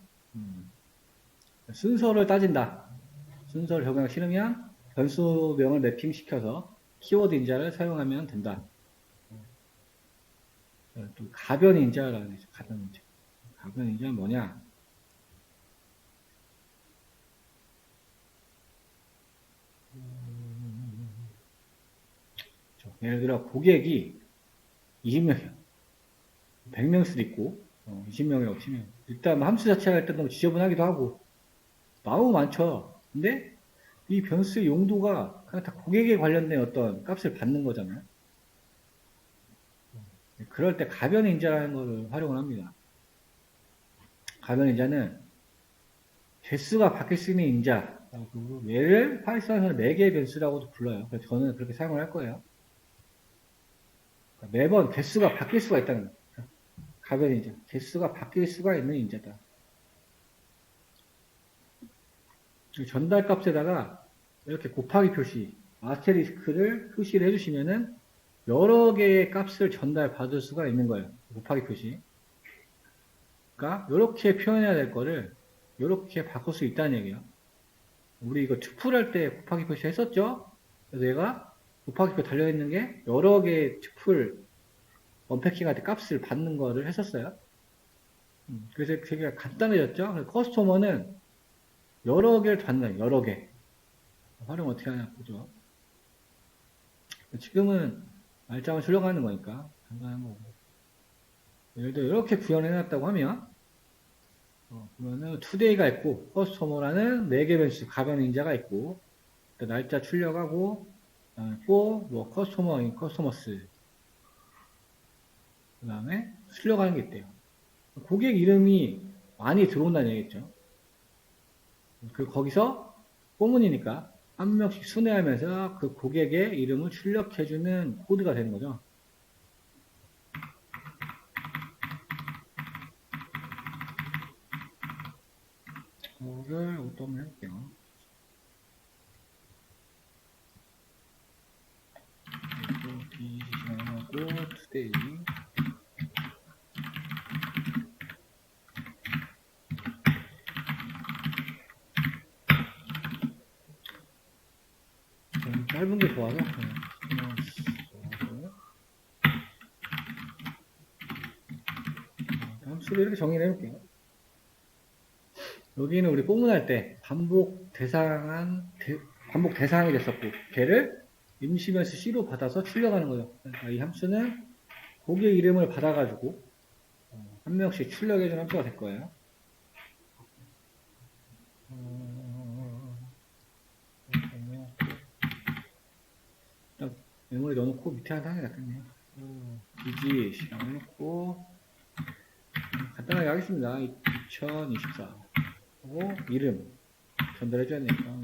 순서를 따진다. 순서를 적용하기 싫으면 변수명을 매핑시켜서 키워드 인자를 사용하면 된다. 또 가변 인자라는 거죠. 가변 인자. 가변 인자는 뭐냐? 예를 들어 고객이 20명이야. 100명 수도 있고 20명이라고 치면 일단 뭐 함수 자체가 일단 너무 지저분하기도 하고 너무 많죠. 근데 이 변수의 용도가 그냥 다 고객에 관련된 어떤 값을 받는 거잖아요. 그럴 때 가변 인자라는 것을 활용을 합니다. 가변 인자는 개수가 바뀔 수 있는 인자. 얘를 파이썬에서는 4개의 변수라고도 불러요. 그래서 저는 그렇게 사용을 할 거예요. 그러니까 매번 개수가 바뀔 수가 있다는 거예요. 가변 인자. 개수가 바뀔 수가 있는 인자다. 전달 값에다가 이렇게 곱하기 표시, 아스테리스크를 표시를 해주시면은 여러 개의 값을 전달 받을 수가 있는 거예요. 곱하기 표시. 그러니까 이렇게 표현해야 될 거를 이렇게 바꿀 수 있다는 얘기예요. 우리 이거 투풀 할 때 곱하기 표시 했었죠? 그래서 얘가 곱하기 표 달려있는 게 여러 개의 투풀 언패킹할 때 값을 받는 거를 했었어요. 그래서 되게 간단해졌죠? 그래서 커스토머는 여러 개를 받는 거예요. 여러 개. 활용 어떻게 하냐 보죠. 지금은 말장을 출력하는 거니까 간단한 거고. 예를 들어 이렇게 구현해놨다고 하면 그러면은 today가 있고 커스토머라는 4개 변수 가변 인자가 있고 날짜 출력하고 for 뭐 커스토머 인 커스토머스 그 다음에 출력하는 게 있대요. 고객 이름이 많이 들어온다는 얘기겠죠. 거기서 포문이니까 한 명씩 순회하면서 그 고객의 이름을 출력해주는 코드가 되는 거죠. 이거를 어떤 걸 해볼게요. 디자인하고 투데이 짧은 게 좋아서 함수를 이렇게 정의를 해볼게요. 여기는 우리 뽀문할 때 반복 대상이 됐었고 걔를 임시변수 C로 받아서 출력하는 거죠. 그러니까 이 함수는 고객 이름을 받아가지고 한 명씩 출력해주는 함수가 될 거예요. 일단 메모리 넣어놓고 밑에 하나 하는 게 낫겠네요. 기지 시간을 넣고 간단하게 하겠습니다. 2024 하고 이름 전달해줘야 되니까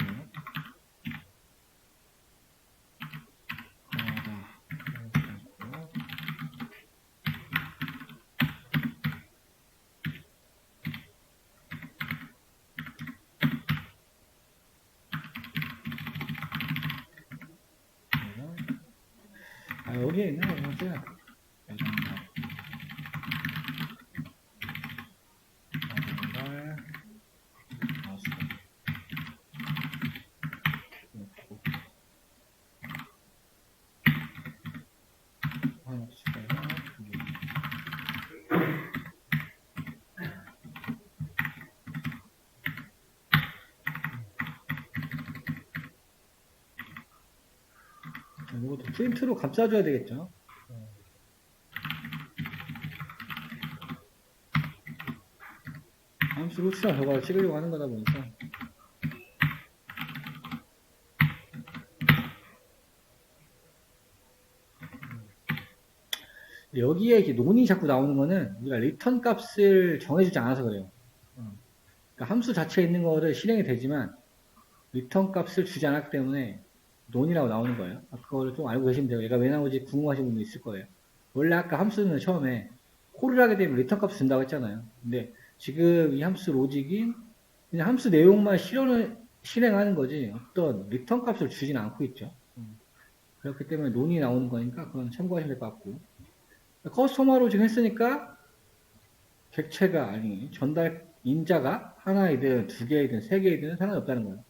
여기에 있는 거 보세요. 이것도 프린트로 감싸줘야 되겠죠. 함수 루트나 저거 찍으려고 하는 거다 보니까 여기에 이렇게 논이 자꾸 나오는 거는 우리가 리턴 값을 정해주지 않아서 그래요. 그러니까 함수 자체에 있는 거를 실행이 되지만 리턴 값을 주지 않았기 때문에 논이라고 나오는 거예요. 그거를 좀 알고 계시면 돼요. 얘가 왜 나오지 궁금하신 분도 있을 거예요. 원래 아까 함수는 처음에 콜을 하게 되면 리턴 값을 준다고 했잖아요. 근데 지금 이 함수 로직이 그냥 함수 내용만 실행하는 거지 어떤 리턴 값을 주진 않고 있죠. 그렇기 때문에 논이 나오는 거니까 그건 참고하시면 될 것 같고 커스터머 로직 했으니까 객체가 아니 전달 인자가 하나이든 두 개이든 세 개이든 상관없다는 거예요.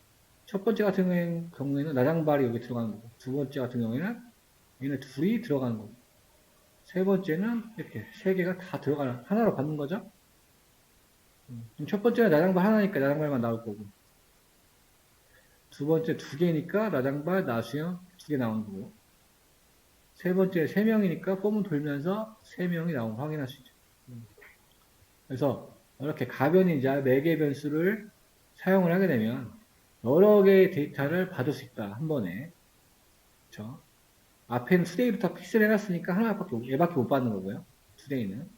첫 번째 같은 경우에는 나장발이 여기 들어가는 거고 두 번째 같은 경우에는 얘는 둘이 들어가는 거고 세 번째는 이렇게 세 개가 다 들어가는 하나로 받는 거죠. 첫 번째는 나장발 하나니까 나장발만 나올 거고 두 번째 두 개니까 나장발 나수형 두 개 나오는 거고 세 번째 세 명이니까 폼은 돌면서 세 명이 나온 거 확인할 수 있죠. 그래서 이렇게 가변인자 4개 변수를 사용을 하게 되면 여러 개의 데이터를 받을 수 있다. 한 번에. 그쵸? 앞에는 투데이부터 픽스를 해놨으니까 얘밖에 못 받는 거고요. 투데이는.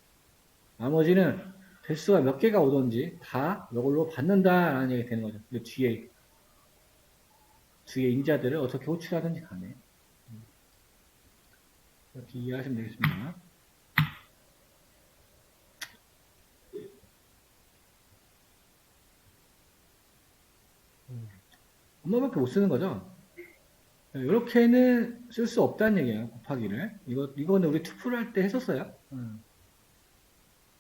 나머지는 배수가 몇 개가 오던지 다 이걸로 받는다라는 얘기 되는 거죠. 그 뒤에 인자들을 어떻게 호출하든지 간에. 이렇게 이해하시면 되겠습니다. 엄마밖에 못 쓰는 거죠. 이렇게는 쓸 수 없다는 얘기예요. 곱하기를. 이거는 우리 투표를 할 때 했었어요.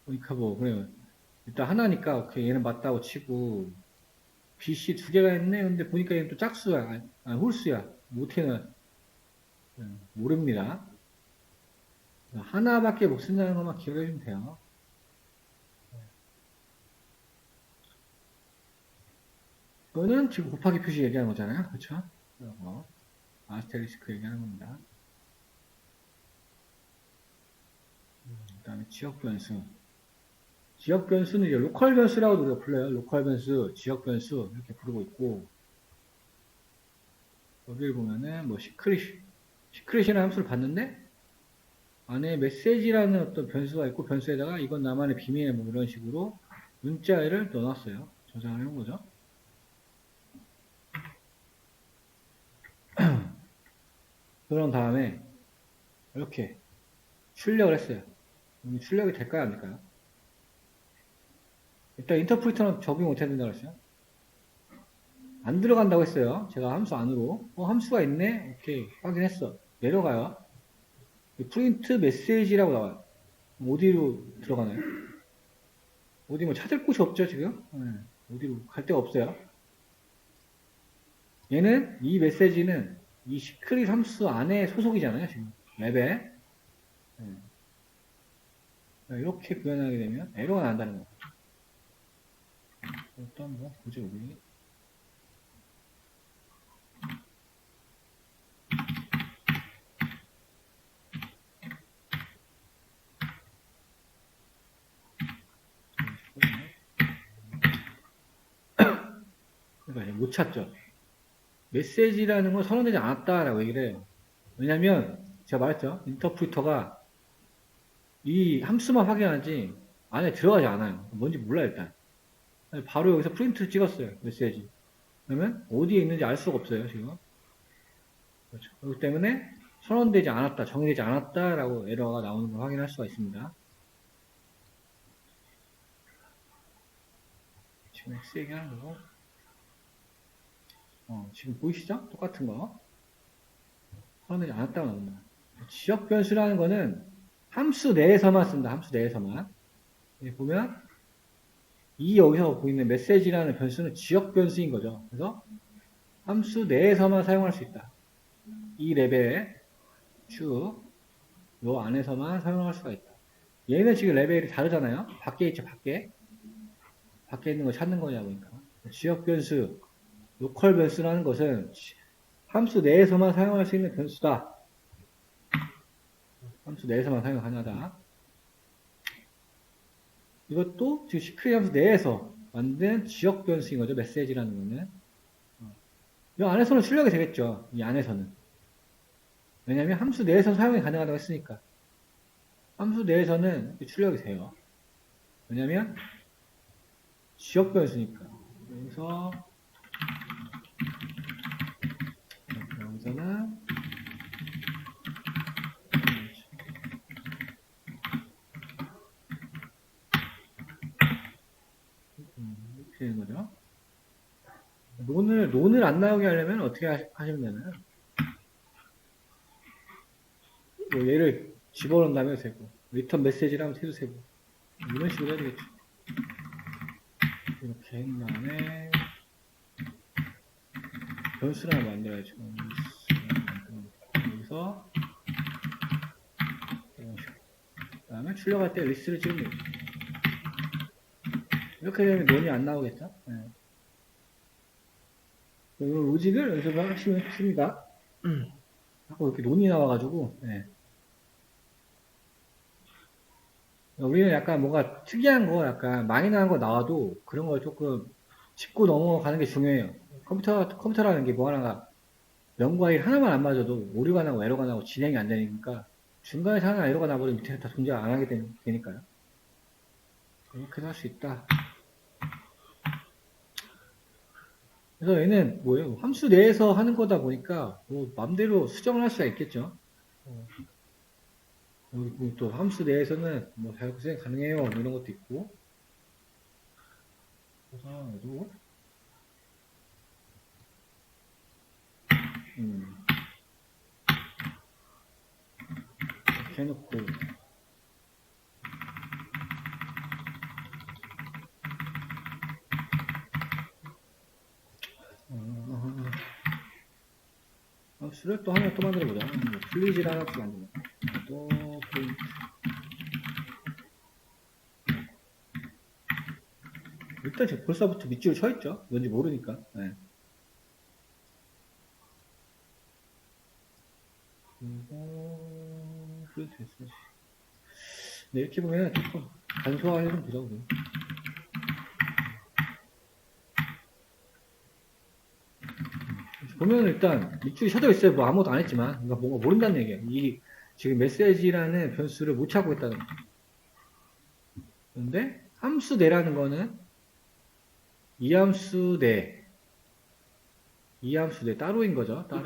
그러니까 그래요. 일단 하나니까, 오케이, 얘는 맞다고 치고, BC 두 개가 있네? 근데 보니까 얘는 또 짝수야. 홀수야. 어떻게 모릅니다. 하나밖에 못 쓴다는 것만 기억해 주면 돼요. 이거는 지금 곱하기 표시 얘기하는 거잖아요. 그렇죠? 아스테리스크 얘기하는 겁니다. 그 다음에 지역 변수. 지역 변수는 이제 로컬 변수라고 우리가 불러요. 로컬 변수, 지역 변수 이렇게 부르고 있고, 여기를 보면은 뭐 시크릿이라는 함수를 봤는데 안에 메시지라는 어떤 변수가 있고 변수에다가 이건 나만의 비밀 뭐 이런 식으로 문자를 넣어놨어요. 저장을 해놓은 거죠. 그런 다음에 이렇게 출력을 했어요. 출력이 될까요? 안 될까요? 일단 인터프리터는 적용 못 해야 된다고 했어요. 안 들어간다고 했어요. 제가 함수 안으로. 함수가 있네? 오케이. 확인했어. 내려가요. 프린트 메시지라고 나와요. 어디로 들어가나요? 어디 뭐 찾을 곳이 없죠, 지금? 어디로 갈 데가 없어요. 이 메시지는 이 시크릿 함수 안에 소속이잖아요, 지금. 랩에. 이렇게 구현하게 되면 에러가 난다는 거예요. 일단 보죠, 우리. 그러니까 못 찾죠. 메시지라는 건 선언되지 않았다라고 얘기를 해요. 왜냐면 제가 말했죠. 인터프리터가 이 함수만 확인하지 안에 들어가지 않아요. 뭔지 몰라요, 일단. 바로 여기서 프린트 찍었어요, 메시지. 그러면 어디에 있는지 알 수가 없어요, 지금. 그렇죠. 그렇기 때문에 선언되지 않았다, 정의되지 않았다라고 에러가 나오는 걸 확인할 수가 있습니다. 지금 X 얘기하는 거. 지금 보이시죠? 똑같은 거. 선언되지 않았다고 나옵니다. 지역 변수라는 거는 함수 내에서만 쓴다, 함수 내에서만. 여기 보면, 여기서 보이는 메시지라는 변수는 지역 변수인 거죠. 그래서 함수 내에서만 사용할 수 있다. 이 레벨에 쭉, 요 안에서만 사용할 수가 있다. 얘는 지금 레벨이 다르잖아요. 밖에 있죠, 밖에. 밖에 있는 거 찾는 거냐, 보니까. 지역 변수, 로컬 변수라는 것은 함수 내에서만 사용할 수 있는 변수다. 함수 내에서만 사용 가능하다. 이것도 지금 시크릿 함수 내에서 만든 지역 변수인 거죠. 메시지라는 거는. 이 안에서는 출력이 되겠죠. 이 안에서는. 왜냐하면 함수 내에서 사용이 가능하다고 했으니까. 함수 내에서는 출력이 돼요. 왜냐하면 지역 변수니까. 여기서는 이렇게 되는 거죠. 논을 안 나오게 하려면 어떻게 하시면 되나요? 뭐 얘를 집어넣는다면 되고, 리턴 메시지라면 해도 되고, 이런 식으로 해야 되겠죠. 이렇게 한 다음에, 변수를 하나 만들어야죠. 여기서, 그 다음에 출력할 때 리스트를 찍으면 되죠. 이렇게 되면 논이 안 나오겠죠? 네. 이 로직을 연습을 하시면 됩니다. 자꾸 이렇게 논이 나와가지고, 네. 우리는 약간 뭔가 특이한 거, 약간 마이너한 거 나와도 그런 걸 조금 짚고 넘어가는 게 중요해요. 컴퓨터라는 게 뭐 하나가 명과 일 하나만 안 맞아도 오류가 나고 에러가 나고 진행이 안 되니까 중간에서 하나 에러가 나버리면 밑에서 다 존재 안 하게 되니까요. 이렇게도 할 수 있다. 그래서 얘는 뭐예요? 함수 내에서 하는 거다 보니까 뭐 맘대로 수정을 할 수가 있겠죠. 그리고 또 함수 내에서는 뭐 자율구성 가능해요. 뭐 이런 것도 있고. 그래서 얘도 이렇게 해놓고 함수를 또 하나 또 만들어보자. 플리즈라는 함수 만들어. 또 프린트. 일단 지금 벌써부터 밑줄을 쳐있죠. 뭔지 모르니까. 네. 그리고 프린트 했어. 네, 이렇게 보면 조금 간소화해 좀 보자. 우리. 보면 일단 밑줄이 쳐져 있어요. 뭐 아무것도 안 했지만 그러니까 뭔가 모른다는 얘기예요. 이 지금 메시지라는 변수를 못 찾고 있다는 거예요. 그런데 함수 내라는 거는 이 함수 내 따로인 거죠. 따로.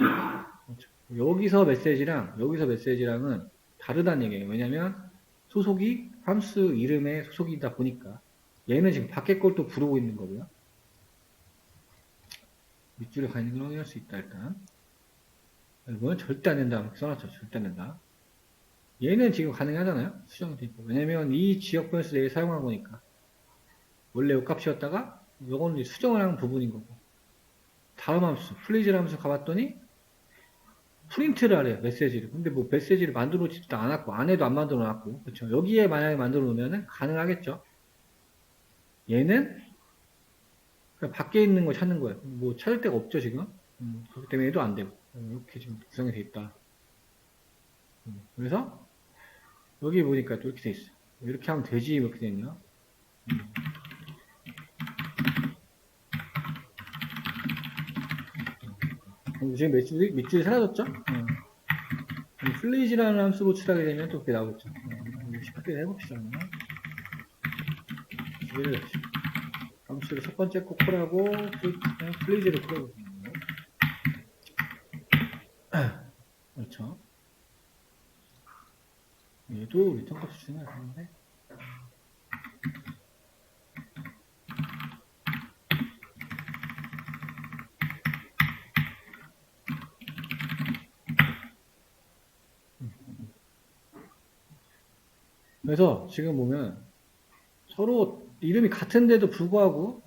그렇죠. 여기서 메시지랑은 다르다는 얘기예요. 왜냐면 소속이 함수 이름의 소속이다 보니까 얘는 지금 밖에 걸 또 부르고 있는 거고요. 밑줄에 가 있는 걸 확인할 수 있다 일단. 이거는 절대 안 된다. 써놨죠. 절대 안 된다. 얘는 지금 가능하잖아요. 수정이 돼 있고. 왜냐면 이 지역 변수 내에 사용한 거니까. 원래 요 값이었다가 요거는 수정을 하는 부분인 거고. 다음 함수, 플리즈 함수 가봤더니 프린트를 하래요. 메시지를. 근데 뭐 메시지를 만들어 놓지도 않았고 안에도 안 만들어 놨고. 그렇죠. 여기에 만약에 만들어 놓으면은 가능하겠죠. 얘는 그냥 밖에 있는 거 찾는 거예요. 뭐 찾을 데가 없죠 지금. 그렇기 때문에 얘도 안 되고. 이렇게 지금 구성이 돼 있다. 그래서 여기 보니까 또 이렇게 돼 있어. 이렇게 하면 되지 이렇게 돼 있네요. 지금 밑줄이 사라졌죠? 플리즈라는 함수로 칠하게 되면 또 그렇게 나오겠죠. 쉽게 해봅시다. 기회를 함수를 첫 번째 거 콜하고 플리즈를 콜해보세요. 그렇죠. 얘도 리턴 값을 주는 게 아닌데. 그래서 지금 보면 서로 이름이 같은데도 불구하고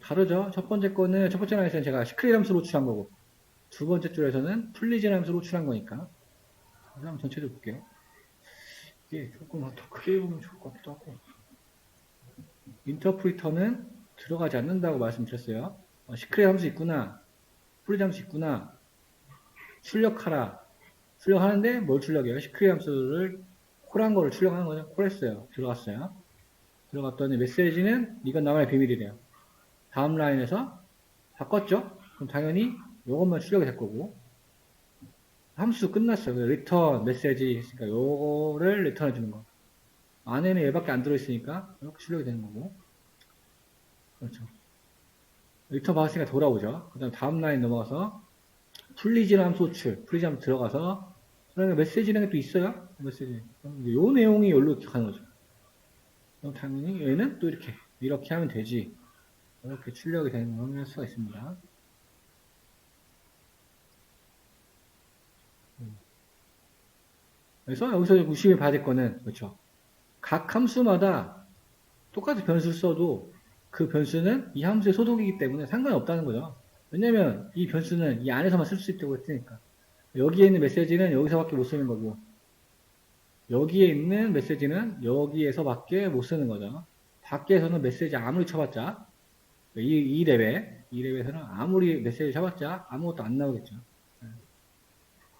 다르죠. 첫 번째 라인에서는 제가 시크릿 함수로 추한 거고 두 번째 줄에서는 플리즈 함수로 추한 거니까. 한번 전체적으로 볼게요. 이게 조금 더 크게 보면 좋을 것 같기도 하고. 인터프리터는 들어가지 않는다고 말씀드렸어요. 시크릿 함수 있구나. 플리즈 함수 있구나. 출력하라. 출력하는데 뭘 출력해요? 시크릿 함수를 콜한 거를 출력하는 거죠. 콜했어요. 들어갔어요. 들어갔더니 메시지는 이건 나만의 비밀이래요. 다음 라인에서 바꿨죠? 그럼 당연히 이것만 출력이 될 거고 함수 끝났어요. 리턴 메시지 있으니까 요거를 리턴해 주는 거. 안에는 얘밖에 안 들어있으니까 이렇게 출력이 되는 거고. 그렇죠. 리턴 받았으니까 돌아오죠. 그 다음 다음 라인 넘어가서 플리즈라는 함수 출. 플리즈 함수 들어가서 그러면 메시지라는 게 또 있어요. 메시지. 요 내용이 여기로 가는 거죠. 그럼 당연히 얘는 또 이렇게 하면 되지. 이렇게 출력이 되는 걸 확인할 수가 있습니다. 그래서 여기서 의심해 봐야 될 거는, 그렇죠. 각 함수마다 똑같은 변수를 써도 그 변수는 이 함수의 소속이기 때문에 상관이 없다는 거죠. 왜냐면 이 변수는 이 안에서만 쓸 수 있다고 했으니까. 여기에 있는 메시지는 여기서밖에 못 쓰는 거고, 여기에 있는 메시지는 여기에서밖에 못 쓰는 거죠. 밖에서는 메시지 아무리 쳐봤자, 이 레벨에서는 아무리 메시지 쳐봤자 아무것도 안 나오겠죠.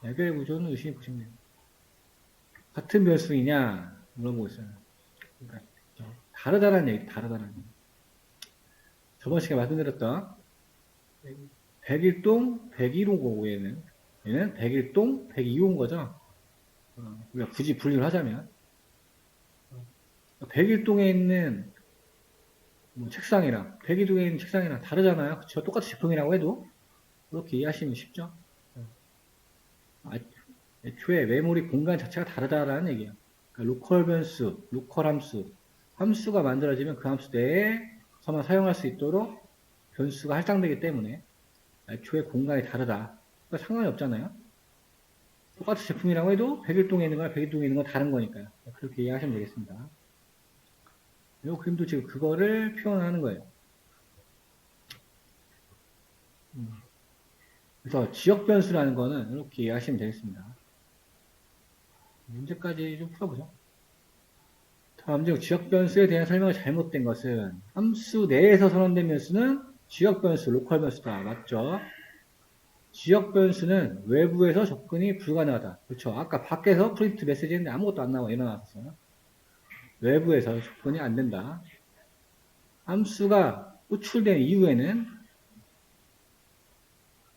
레벨 구조는 의심해 보시면 돼요. 같은 변수이냐 물어보고 있어요. 그러니까 다르다는 얘기, 다르다는 얘기. 저번 시간에 말씀드렸던 101동 101호 거고 얘는 101동 102호인 거죠. 우리가 굳이 분류를 하자면 백일동에 있는 뭐 책상이랑 백일동에 있는 책상이랑 다르잖아요. 그쵸? 똑같은 제품이라고 해도 그렇게 이해하시면 쉽죠. 아, 애초에 메모리 공간 자체가 다르다라는 얘기예요. 그러니까 로컬 변수, 로컬 함수, 함수가 만들어지면 그 함수 내에서만 사용할 수 있도록 변수가 할당되기 때문에 애초에 공간이 다르다. 그러니까 상관이 없잖아요. 똑같은 제품이라고 해도 백일동에 있는 거랑 백일동에 있는 건 다른 거니까요. 그렇게 이해하시면 되겠습니다. 이 그림도 지금 그거를 표현하는 거예요. 그래서 지역 변수라는 거는 이렇게 이해하시면 되겠습니다. 문제까지 좀 풀어보죠. 다음 중 지역 변수에 대한 설명이 잘못된 것은 함수 내에서 선언된 변수는 지역 변수, 로컬 변수다. 맞죠? 지역 변수는 외부에서 접근이 불가능하다. 그렇죠? 아까 밖에서 프린트 메시지 했는데 아무것도 안 나와 일어났어요. 외부에서 접근이 안 된다. 함수가 호출된 이후에는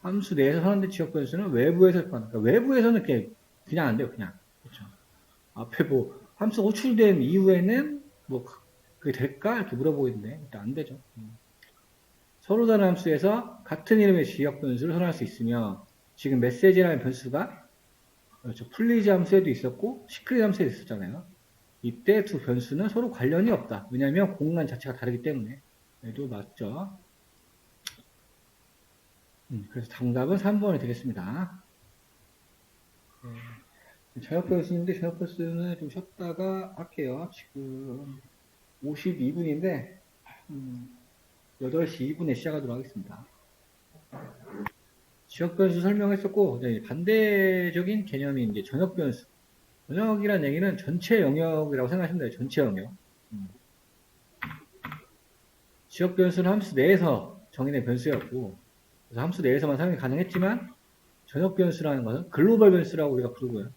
함수 내에서 선언된 지역 변수는 외부에서 그러니까 외부에서는 그냥 안 돼요. 그냥. 그렇죠? 앞에 뭐 함수 호출된 이후에는 뭐 그게 될까? 이렇게 물어보이는데 일단 안 되죠. 서로 다른 함수에서 같은 이름의 지역 변수를 선언할 수 있으며 지금 메시지라는 변수가 그렇죠. 플리즈 함수에도 있었고 시크릿 함수에도 있었잖아요. 이때 두 변수는 서로 관련이 없다. 왜냐하면 공간 자체가 다르기 때문에. 얘도 맞죠. 그래서 정답은 3번이 되겠습니다. 저녁 변수인데 저녁 변수는 좀 쉬었다가 할게요. 지금 52분인데 8시 2분에 시작하도록 하겠습니다. 지역 변수 설명했었고 네, 반대적인 개념이 이제 전역 변수. 전역이라는 얘기는 전체 영역이라고 생각하시면 돼요. 전체 영역. 지역 변수는 함수 내에서 정의된 변수였고 그래서 함수 내에서만 사용이 가능했지만 전역 변수라는 것은 글로벌 변수라고 우리가 부르고요.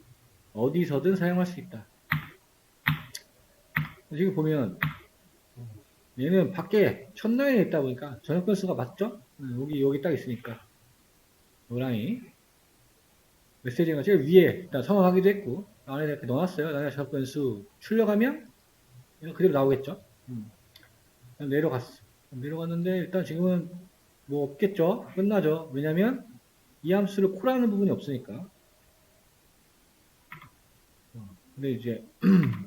어디서든 사용할 수 있다. 지금 보면 얘는 밖에 첫라인에 있다 보니까 전역 변수가 맞죠? 여기 딱 있으니까 노랑이 메시지가 제일 위에 일단 선언하기도 했고 안에 이렇게 넣어놨어요. 나중에 전역 변수 출력하면 이거 그대로 나오겠죠? 내려갔어. 내려갔는데 일단 지금은 뭐 없겠죠? 끝나죠? 왜냐면 이 함수를 콜하는 부분이 없으니까. 근데 이제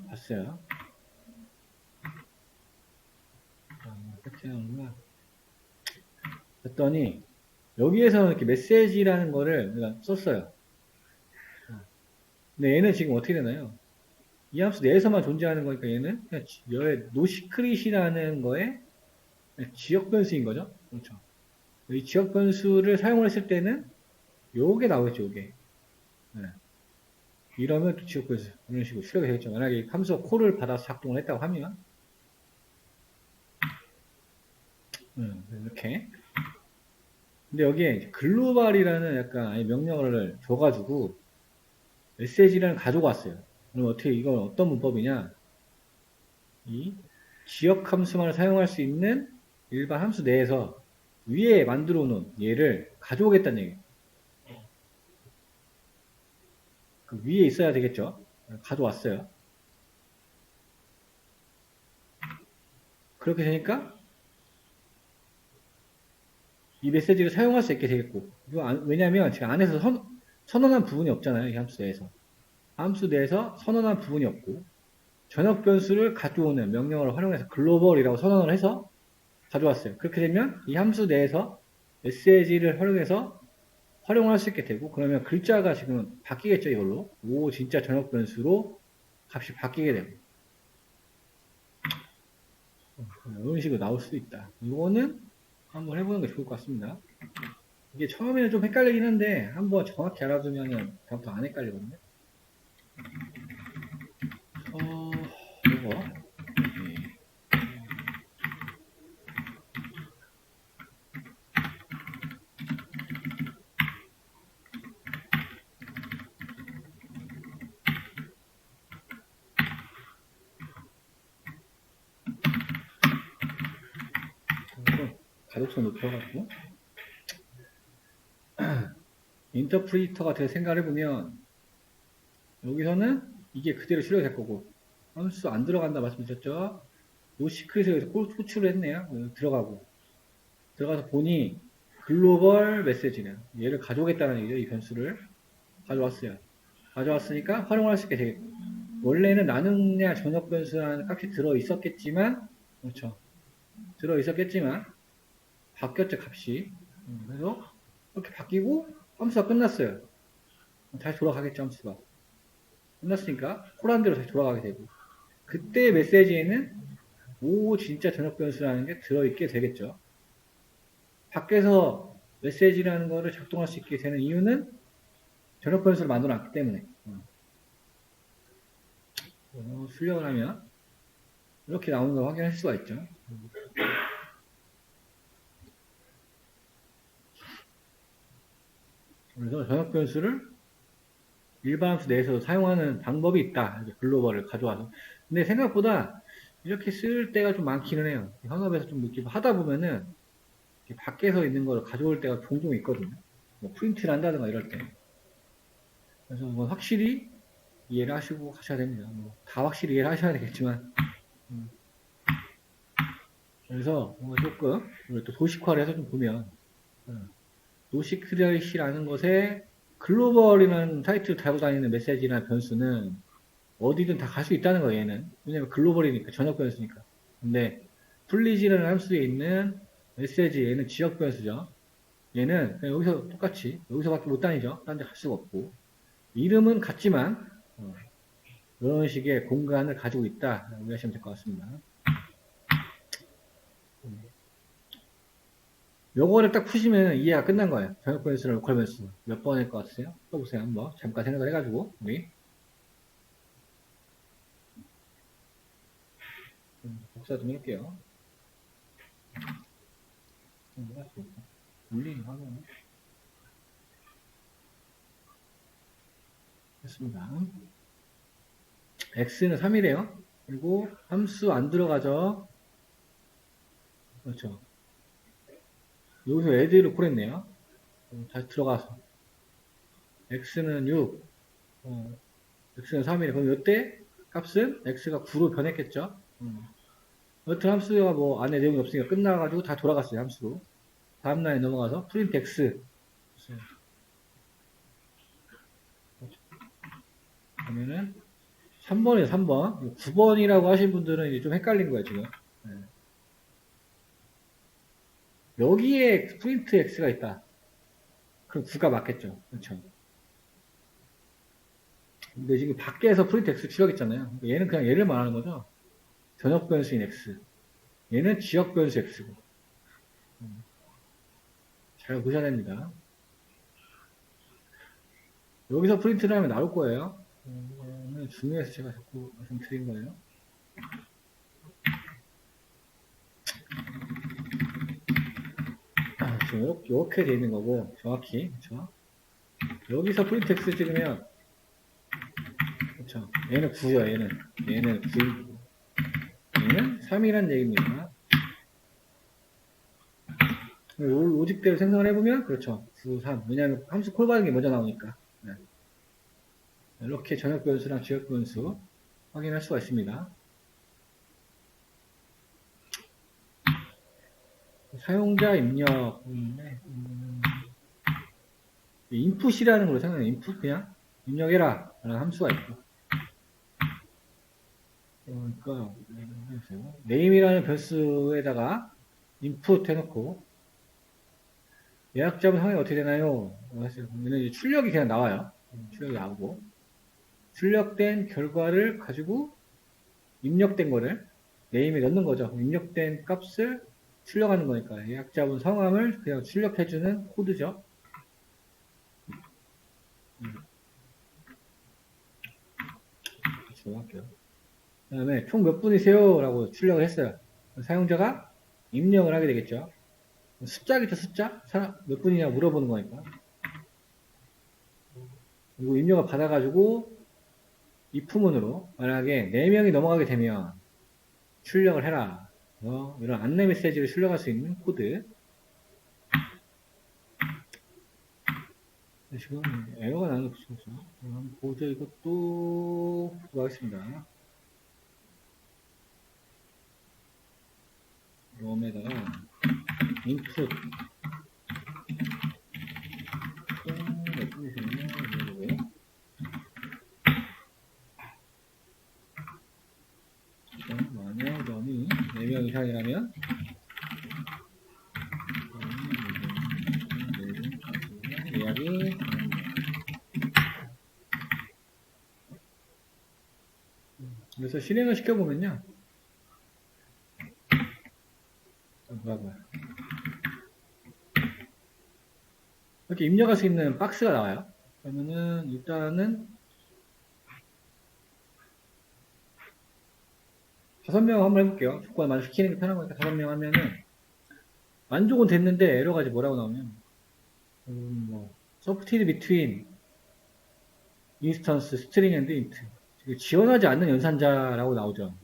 봤어요. 어떻게 하는구나. 그랬더니 여기에서는 이렇게 메시지라는 거를 내가 썼어요. 근데 얘는 지금 어떻게 되나요? 이 함수 내에서만 존재하는 거니까 얘는 그냥 노시크릿이라는 거에 지역 변수인 거죠. 그렇죠. 이 지역 변수를 사용을 했을 때는 요게 나오겠죠, 요게. 네. 이러면 또 지역 변수 이런 식으로 출력이 되겠죠. 만약에 함수가 콜을 받아서 작동을 했다고 하면 이렇게. 근데 여기에 글로벌이라는 약간 명령어를 줘가지고 메시지를 가지고 왔어요. 그럼 어떻게 이건 어떤 문법이냐? 이 지역 함수만을 사용할 수 있는 일반 함수 내에서 위에 만들어 놓은 얘를 가져오겠다는 얘기예요. 그 위에 있어야 되겠죠? 가져왔어요. 그렇게 되니까 이 메시지를 사용할 수 있게 되겠고 왜냐하면 제가 안에서 선언한 부분이 없잖아요. 이 함수 내에서. 함수 내에서 선언한 부분이 없고 전역 변수를 가져오는 명령어를 활용해서 글로벌이라고 선언을 해서 가져왔어요. 그렇게 되면 이 함수 내에서 메시지를 활용해서 활용할 수 있게 되고 그러면 글자가 지금 바뀌겠죠. 이걸로. 오 진짜 전역 변수로 값이 바뀌게 되고 이런 식으로 나올 수도 있다. 이거는 한번 해보는 게 좋을 것 같습니다. 이게 처음에는 좀 헷갈리긴 한데 한번 정확히 알아두면 다음부터 안 헷갈리거든요. 이거 가독성 높여가지고 인터프리터가 돼서 생각을 해보면 여기서는 이게 그대로 출력될 거고 함수 안 들어간다 말씀드렸죠? 노시크릿에 여기서 호출을 했네요. 들어가서 보니 글로벌 메시지네요. 얘를 가져오겠다는 얘기죠. 이 변수를 가져왔어요. 가져왔으니까 활용을 할 수 있게 되겠고, 원래는 나누냐 전역 변수라는 값이 들어 있었겠지만, 그렇죠. 들어 있었겠지만 바뀌었죠, 값이. 그래서 이렇게 바뀌고 함수가 끝났어요. 다시 돌아가겠죠, 함수가. 끝났으니까 콜한대로 다시 돌아가게 되고, 그때 메시지에는 진짜 전역 변수라는 게 들어있게 되겠죠. 밖에서 메시지라는 거를 작동할 수 있게 되는 이유는 전역 변수를 만들어 놨기 때문에. 출력을 하면 이렇게 나오는 걸 확인할 수가 있죠. 그래서 전역 변수를 일반 함수 내에서 사용하는 방법이 있다. 글로벌을 가져와서. 근데 생각보다 이렇게 쓸 때가 좀 많기는 해요. 학업에서 좀 이렇게 하다 보면은 밖에서 있는 걸 가져올 때가 종종 있거든요. 뭐 프린트를 한다든가 이럴 때. 그래서 뭐 확실히 이해를 하시고 하셔야 됩니다. 다 확실히 이해를 하셔야 되겠지만. 그래서 조금 또 도식화를 해서 좀 보면 노시크릿이라는 것에 글로벌이라는 타이틀을 달고 다니는 메시지나 변수는 어디든 다 갈 수 있다는 거예요, 얘는. 왜냐면 글로벌이니까, 전역 변수니까. 근데 플리즈라는 함수에 있는 메시지, 얘는 지역 변수죠. 얘는 그냥 여기서 똑같이, 여기서밖에 못 다니죠. 딴 데 갈 수가 없고. 이름은 같지만, 이런 식의 공간을 가지고 있다. 이해하시면 될 것 같습니다. 요거를 딱 푸시면 이해가 끝난 거예요. 전역 변수랑 로컬 변수. 몇 번일 것 같으세요? 써보세요. 한번. 잠깐 생각을 해가지고, 우리. 복사 좀 할게요. 물리 화면. 됐습니다. x는 3이래요. 그리고 함수 안 들어가죠. 그렇죠. 여기서 add를 콜했네요. 다시 들어가서 x는 6, x는 3이래. 그럼 이때 값은 x가 9로 변했겠죠. 여튼 함수가 뭐 안에 내용이 없으니까 끝나가지고 다 돌아갔어요. 함수로. 다음 라인 넘어가서 프린트 x. 그러면은 3번이에요. 3번. 9번이라고 하신 분들은 이제 좀 헷갈린 거예요. 지금. 네. 여기에 프린트 x가 있다. 그럼 9가 맞겠죠. 그렇죠. 근데 지금 밖에서 프린트 x 출력했잖아요. 얘는 그냥 얘를 말하는 거죠. 전역 변수인 x. 얘는 지역 변수 x고. 잘 보셔야 됩니다. 여기서 프린트를 하면 나올 거예요. 중요해서 제가 자꾸 말씀드린 거예요. 지금 이렇게 돼 있는 거고, 정확히. 그쵸? 여기서 프린트 x 찍으면, 그쵸? 얘는 9요, 얘는 9이고. 얘는 3이란 얘기입니다. 로직대로 생성을 해보면, 그렇죠. 9, 3. 왜냐하면 함수 콜 받은 게 먼저 나오니까. 네. 이렇게 전역 변수랑 지역 변수 확인할 수가 있습니다. 사용자 입력. 인풋이라는 걸로 생각해요. 인풋 그냥 입력해라 라는 함수가 있고. 그러니까 네임이라는 변수에다가 인풋 해놓고 예약자분 상황이 어떻게 되나요? 그러면 이제 출력이 그냥 나와요. 출력이 나오고 출력된 결과를 가지고 입력된 거를 네임에 넣는 거죠. 입력된 값을 출력하는 거니까 예약자분 성함을 그냥 출력해주는 코드죠. 할게요. 그 다음에 총 몇 분이세요? 라고 출력을 했어요. 사용자가 입력을 하게 되겠죠. 숫자겠죠, 숫자? 몇 분이냐 물어보는 거니까. 그리고 입력을 받아가지고 입후문으로 만약에 4명이 넘어가게 되면 출력을 해라. 이런 안내 메시지를 출력할 수 있는 코드. 지금 에러가 나는 거 없어서 한번 보죠. 이것도 보도록 하겠습니다. 롬에다가 input 만약 롬이 4명 이상이라면 예약이 그래서 실행을 시켜보면요. 뭐야. 이렇게 입력할 수 있는 박스가 나와요. 그러면은 일단은 5명 한번 해볼게요. 조건 만족시키는 게 편한 거니까 5명 하면은 만족은 됐는데 에러가 이제 뭐라고 나오면 뭐 software between instance string and int 지원하지 않는 연산자라고 나오죠.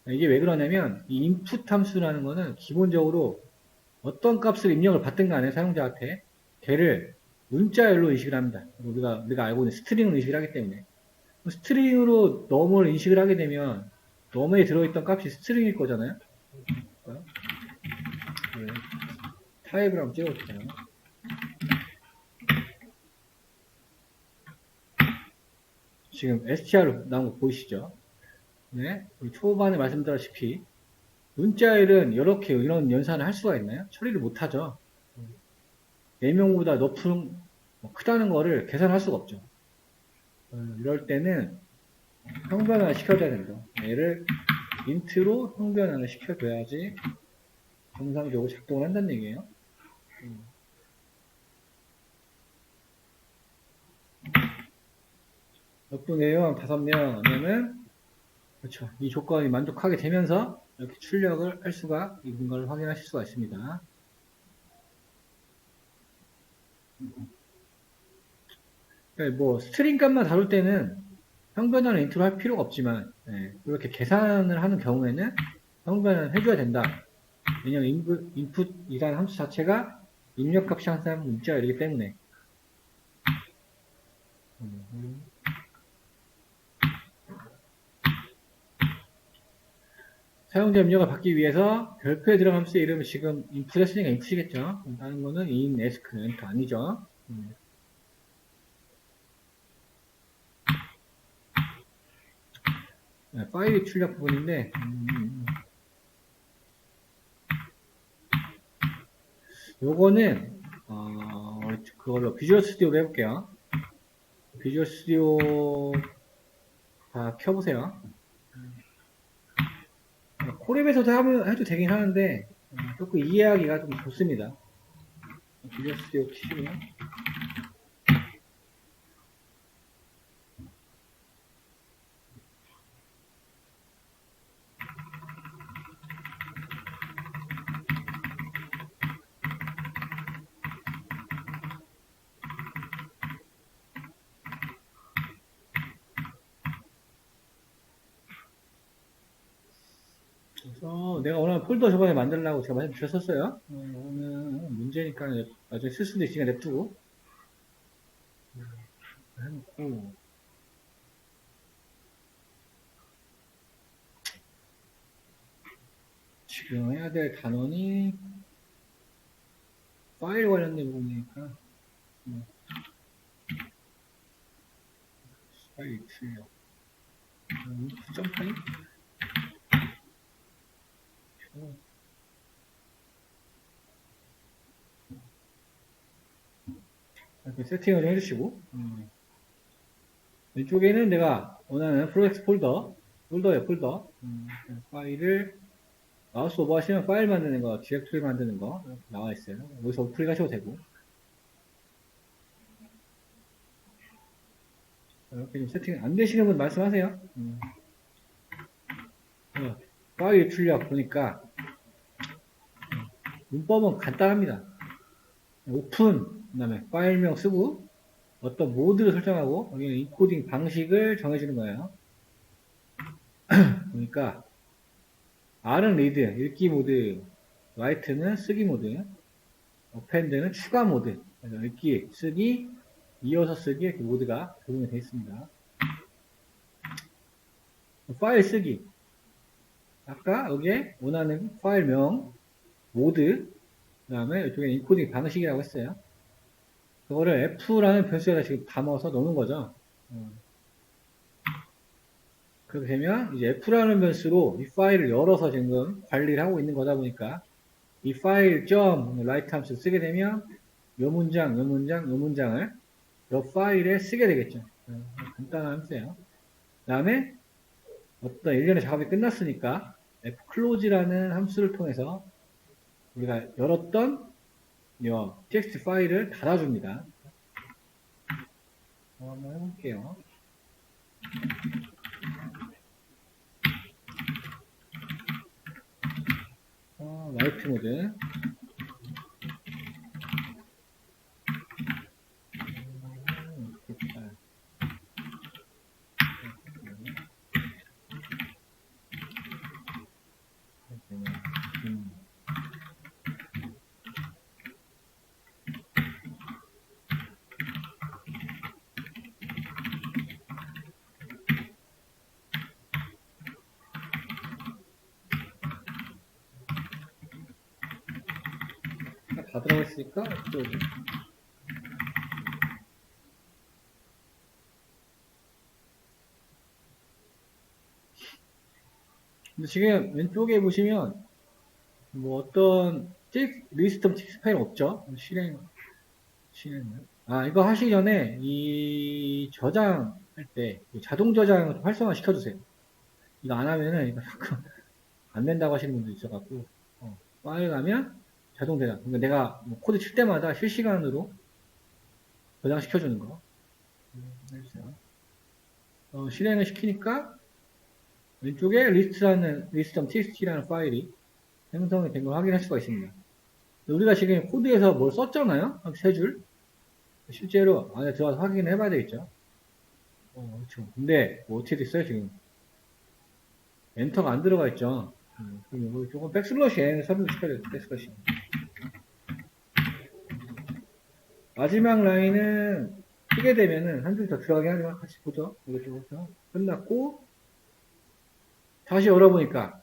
이게 왜 그러냐면 이 input 함수라는 거는 기본적으로 어떤 값을 입력을 받든 간에 사용자한테 걔를 문자열로 인식을 합니다. 우리가 알고 있는 스트링으로 인식을 하기 때문에 스트링으로 넘을 인식을 하게 되면 넘에 들어있던 값이 스트링일 거잖아요. 네. 타입을 한번 찍어볼게요. 지금 str 나온 거 보이시죠? 네. 초반에 말씀드렸다시피 문자열은 이렇게 이런 연산을 할 수가 있나요? 처리를 못하죠. 4명보다 높은 크다는 거를 계산할 수가 없죠. 이럴 때는 형변화 시켜줘야 된다. 얘를 인트로 형변화를 시켜줘야지 정상적으로 작동을 한다는 얘기예요. 몇 분이에요? 5명 하면은 그렇죠. 이 조건이 만족하게 되면서 이렇게 출력을 할 수가 있는 걸 확인하실 수가 있습니다. 뭐 스트링 값만 다룰 때는 형변화를 인트로 할 필요가 없지만 이렇게 계산을 하는 경우에는 형변화를 해줘야 된다. 왜냐면 인풋이라는 함수 자체가 입력값이 항상 문자열이기 때문에 사용자 입력을 받기 위해서 별표에 들어간 함수의 이름을 지금 인풋 했으니까 인풋이겠죠. 다른 거는 in, ask, enter 아니죠. 파일 출력 부분인데 요거는 그걸로 비주얼 스튜디오로 해볼게요. 비주얼 스튜디오 다 켜보세요. 콜앱에서도 해도 되긴 하는데 조금 이해하기가 좀 좋습니다. 비주얼 스튜디오 키시고요. 그래서 내가 오늘 폴더 저번에 만들려고 제가 말씀 주셨었어요. 오늘 문제니까 나중에 쓸 수도 있으니까 냅두고 해놓고 지금 해야 될 단원이 파일 관련된 부분이니까 파일 출력 점파일 이렇게 세팅을 좀 해주시고 왼쪽에는 내가 원하는 프로젝트 폴더에 폴더 파일을 마우스 오버 하시면 파일 만드는 거, 디렉토리 만드는 거 나와 있어요. 여기서 오프링 하셔도 되고 이렇게 좀 세팅 안 되시는 분 말씀하세요. 파일 출력 보니까 문법은 간단합니다. 오픈 그 다음에 파일명 쓰고 어떤 모드를 설정하고 여기는 인코딩 방식을 정해주는 거예요. 그러니까 R은 리드, 읽기 모드, 라이트는 쓰기 모드, 어펜드는 추가 모드, 그래서 읽기, 쓰기, 이어서 쓰기 이렇게 모드가 적용이 되어 있습니다. 파일 쓰기 아까 여기에 원하는 파일명, 모드, 그 다음에 이쪽에 인코딩 방식이라고 했어요. 그거를 F라는 변수에다 지금 담아서 넣는 거죠. 그렇게 되면 이제 F라는 변수로 이 파일을 열어서 지금 관리를 하고 있는 거다 보니까 이 파일 점 라이트 함수 쓰게 되면 요 문장, 요 문장, 요 문장을 요 파일에 쓰게 되겠죠. 간단한 함수예요. 그 다음에 어떤 일련의 작업이 끝났으니까 fclose라는 함수를 통해서 우리가 열었던 이 txt 파일을 닫아줍니다. 한번 해볼게요. 라이트 모드. 다 들어가 있으니까 좀 근데 지금 왼쪽에 보시면 뭐 어떤 리스트 텍스트 파일 없죠? 실행 이거 하시기 전에 이 저장할 때 자동 저장을 활성화 시켜주세요. 이거 안 하면은 이거 자꾸 안 된다고 하시는 분도 있어갖고 파일 가면 자동 저장. 그러니까 내가 뭐 코드 칠 때마다 실시간으로 저장시켜주는 거 해주세요. 실행을 시키니까 왼쪽에 list.txt라는 파일이 생성이 된 걸 확인할 수가 있습니다. 우리가 지금 코드에서 뭘 썼잖아요? 세 줄. 실제로 안에 들어가서 확인을 해봐야 되겠죠. 그렇죠. 근데 뭐 어떻게 됐어요 지금? 엔터가 안 들어가 있죠. 그럼 조금 백슬러시에 설명시켜야 돼요. 백슬러시. 마지막 라인은 쓰게 되면은 한 줄 더 들어가게 하지만 같이 보죠. 이것도 끝났고 다시 열어보니까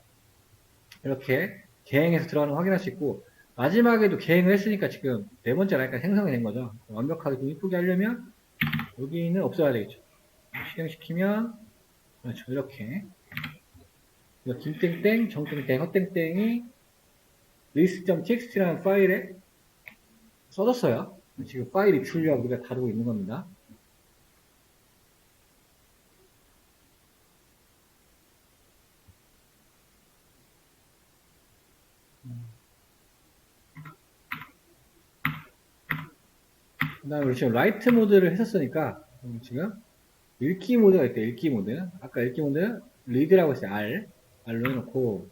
이렇게 개행해서 들어가는 거 확인할 수 있고 마지막에도 개행을 했으니까 지금 네 번째 라인까지 생성이 된 거죠. 완벽하게 좀 이쁘게 하려면 여기는 없어야 되겠죠. 실행시키면 그렇죠. 이렇게 김땡땡, 정땡땡, 헛땡땡이 list.txt라는 파일에 써졌어요. 지금 파일이 출력 우리가 다루고 있는 겁니다. 그 다음에 우리 지금 라이트 모드를 했었으니까 지금 읽기 모드가 있대. 읽기 모드. 아까 읽기 모드 read라고 했어요. R로 해놓고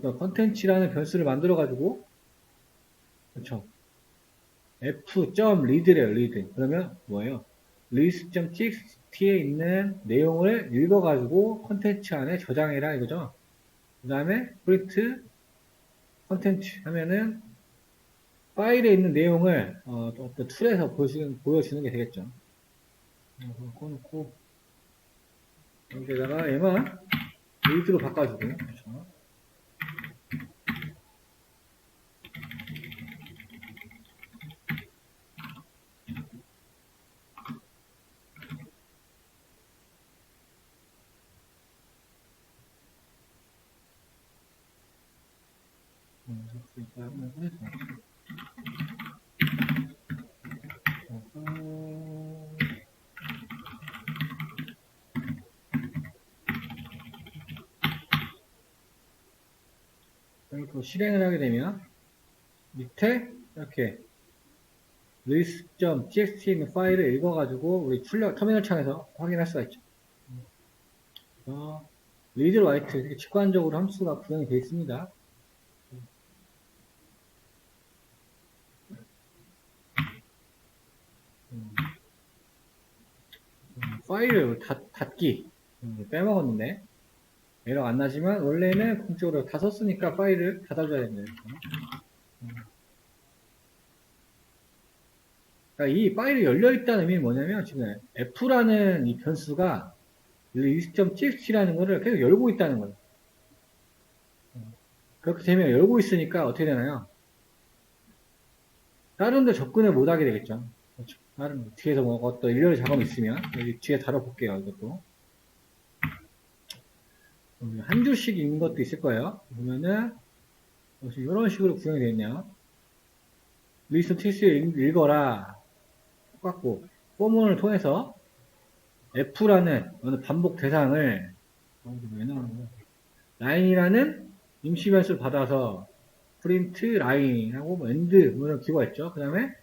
컨텐츠라는 변수를 만들어 가지고 그렇죠. f.read래요. read. 그러면 뭐예요? list.txt에 있는 내용을 읽어가지고 컨텐츠 안에 저장해라 이거죠. 그 다음에 print 컨텐츠 하면은 파일에 있는 내용을 어떤 툴에서 보여주는 게 되겠죠. 꺼놓고 여기다가 얘만 read로 바꿔주고 그렇죠. 이렇게 실행을 하게 되면 밑에 이렇게 list.txt 있는 파일을 읽어가지고 우리 터미널 창에서 확인할 수가 있죠. read write 이렇게 직관적으로 함수가 구성이 되어 있습니다. 파일을 닫기 빼먹었는데 에러 안 나지만 원래는 공적으로 다 썼으니까 파일을 닫아줘야 됩니다. 그러니까 이 파일이 열려있다는 의미는 뭐냐면 지금 f라는 이 변수가 list.txt라는 거를 계속 열고 있다는 거예요. 그렇게 되면 열고 있으니까 어떻게 되나요? 다른 데 접근을 못 하게 되겠죠. 그렇죠. 다른 뒤에서 뭐 어떤 일렬 작업이 있으면 여기 뒤에 다뤄볼게요. 이것도 한 줄씩 있는 것도 있을 거예요. 보면은 이런 식으로 구성이 되어 있네요. 리스트 TC를 읽어라 똑같고 포문을 통해서 F라는 어느 반복 대상을 라인이라는 임시 변수를 받아서 프린트 라인하고 뭐 엔드 뭐 이런 기호가 있죠. 그 다음에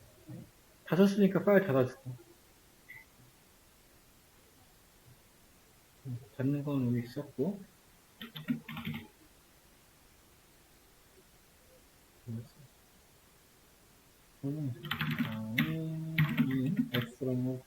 다 썼으니까 파일 닫아주고 닫는 건 여기 있었고 F라는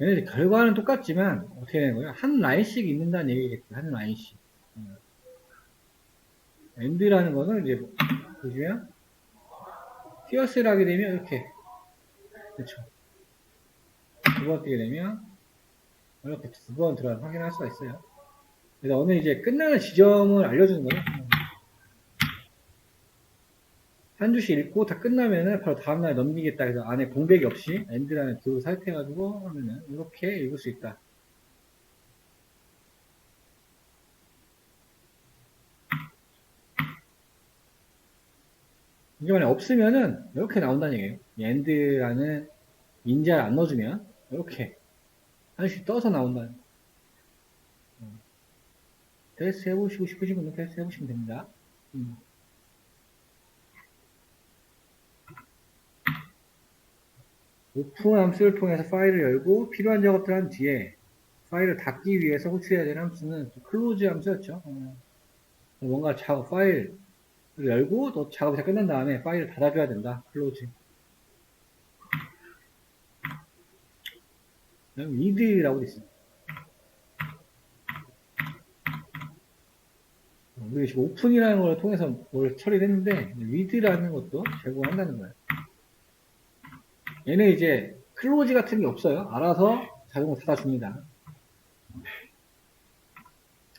얘네 결과는 똑같지만 어떻게 되는 거예요? 한 라인씩 있는다는 얘기겠죠. 한 라인씩. 엔드라는 거는 이제 보시면 피어스를 하게 되면 이렇게 그렇죠. 두 번 뜨게 되면 이렇게 두 번 들어가서 확인할 수가 있어요. 그래서 오늘 이제 끝나는 지점을 알려주는 거예요. 한 주씩 읽고 다 끝나면은 바로 다음날 넘기겠다. 그래서 안에 공백이 없이 엔드라는 기호를 사입해가지고 하면은 이렇게 읽을 수 있다. 이게 만약 없으면은 이렇게 나온다는 얘기예요. 엔드라는 인자를 안 넣어주면 이렇게 하나씩 떠서 나온다는. 테스트 해보시고 싶으신 분은 테스트 해보시면 됩니다. 오픈 함수를 통해서 파일을 열고 필요한 작업들을 한 뒤에 파일을 닫기 위해서 호출해야 되는 함수는 클로즈 함수였죠. 뭔가 작업 파일을 열고 또 작업이 다 끝난 다음에 파일을 닫아줘야 된다. 클로즈. 위드라고 있어요. 우리 지금 오픈이라는 걸 통해서 뭘 처리를 했는데 위드라는 것도 제공한다는 거예요. 얘는 이제 클로즈 같은 게 없어요. 알아서 자동으로 닫아줍니다.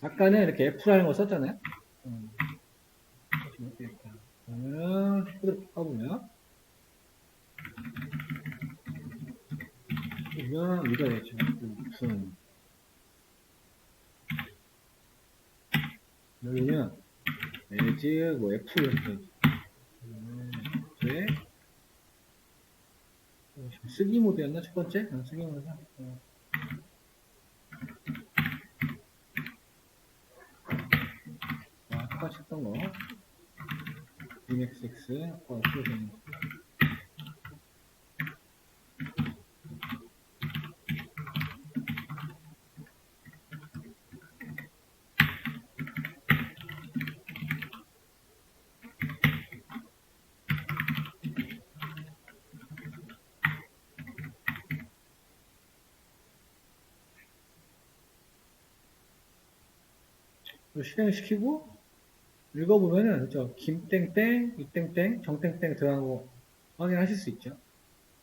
아까는 이렇게 F라는 걸 썼잖아요. 그러면 코드를 바꿔보면 이건 이거 되죠. 오픈. 여기는 에즈 뭐 F 이렇게 이제 쓰기 모드였나 첫 번째? 쓰기 모드가 아까 했던 거 DMX6 아까 풀어주는 거. 실행시키고 읽어보면은 저 김땡땡, 이땡땡, 정땡땡 들어간 거 확인하실 수 있죠.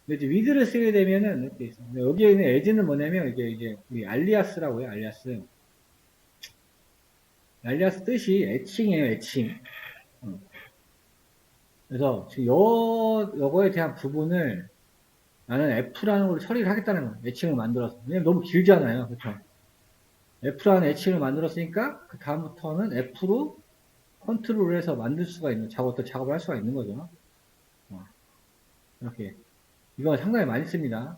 근데 이제 위드를 쓰게 되면은 이렇게 있어요. 여기에 있는 에즈는 뭐냐면 이게 우리 알리아스라고 해요. 알리아스. 알리아스 뜻이 애칭이에요. 애칭. 그래서 지금 요거에 대한 부분을 나는 F라는 걸로 처리를 하겠다는 거예요. 애칭을 만들어서. 왜냐면 너무 길잖아요. 그렇죠? F라는 애칭을 만들었으니까 그 다음부터는 F로 컨트롤을 해서 만들 수가 있는 작업을 할 수가 있는 거죠. 이렇게 이거 상당히 많이 씁니다.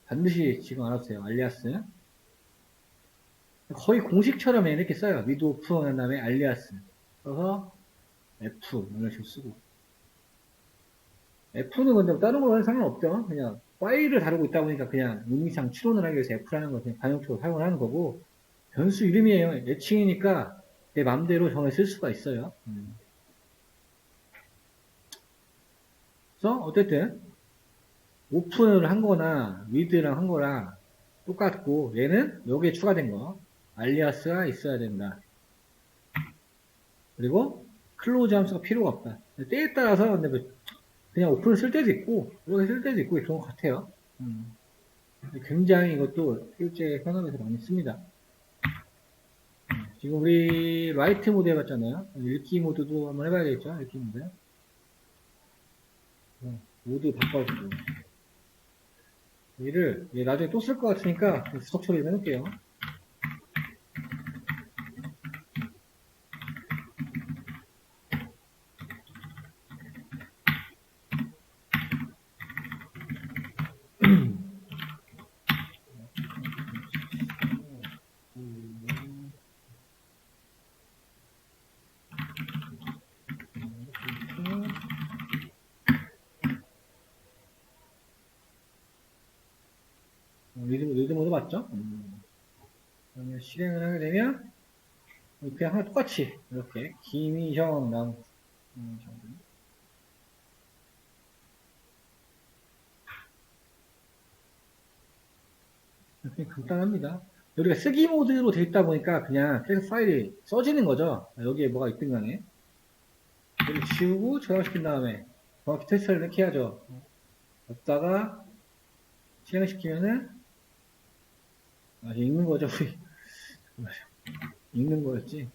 반드시 지금 알아주세요. 알리아스 거의 공식처럼 이렇게 써요. 미드 오픈 한 다음에 알리아스 써서 F 이런 식으로 쓰고 F는 근데 다른 거는 상관없죠. 그냥 파일을 다루고 있다 보니까 그냥 의미상 추론을 하기 위해서 F라는 걸 그냥 반영적으로 사용을 하는 거고 변수 이름이에요. 애칭이니까 내 맘대로 정해 쓸 수가 있어요. 그래서 어쨌든 오픈을 한 거나 위드랑 한 거랑 똑같고 얘는 여기에 추가된 거 알리아스가 있어야 된다. 그리고 클로즈 함수가 필요가 없다. 때에 따라서 근데 뭐 그냥 오픈을 쓸 때도 있고 이렇게 쓸 때도 있고 그런 것 같아요. 굉장히 이것도 실제 현업에서 많이 씁니다. 지금 우리 라이트 모드 해봤잖아요. 읽기 모드도 한번 해봐야 되겠죠. 읽기 모드. 모드 바꿔주고 얘를 나중에 또 쓸 것 같으니까 부석 처리 해놓을게요. 리드 모드 맞죠? 그러면 실행을 하게 되면 그냥 하나 똑같이 이렇게 김희정 남 그냥 간단합니다. 우리가 쓰기 모드로 돼 있다 보니까 그냥 계속 파일이 써지는 거죠. 여기에 뭐가 있든 간에 여기 지우고 저장시킨 다음에 정확히 테스트를 이렇게 해야죠. 여기다가 실행시키면은 읽는 거죠. 읽는 거였지.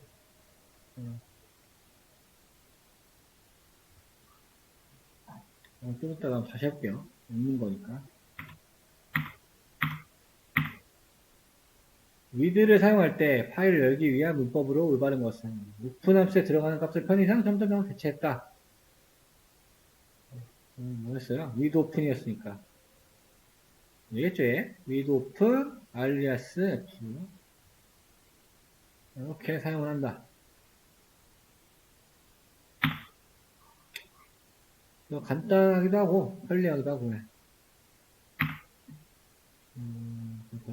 좀 이따가 다시 해볼게요. 읽는 거니까. with를 사용할 때 파일을 열기 위한 문법으로 올바른 것은 오픈 함수에 들어가는 값을 편의상 점점점 대체했다. 뭐였어요? with open이었으니까. 되겠죠? with open alias f 이렇게 사용을 한다. 간단하기도 하고 편리하기도 하고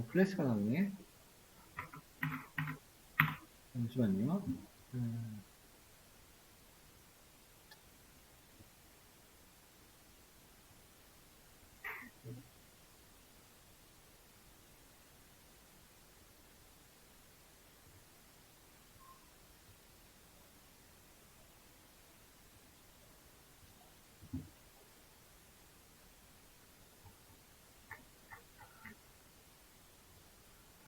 클래스가 나오네. 잠시만요.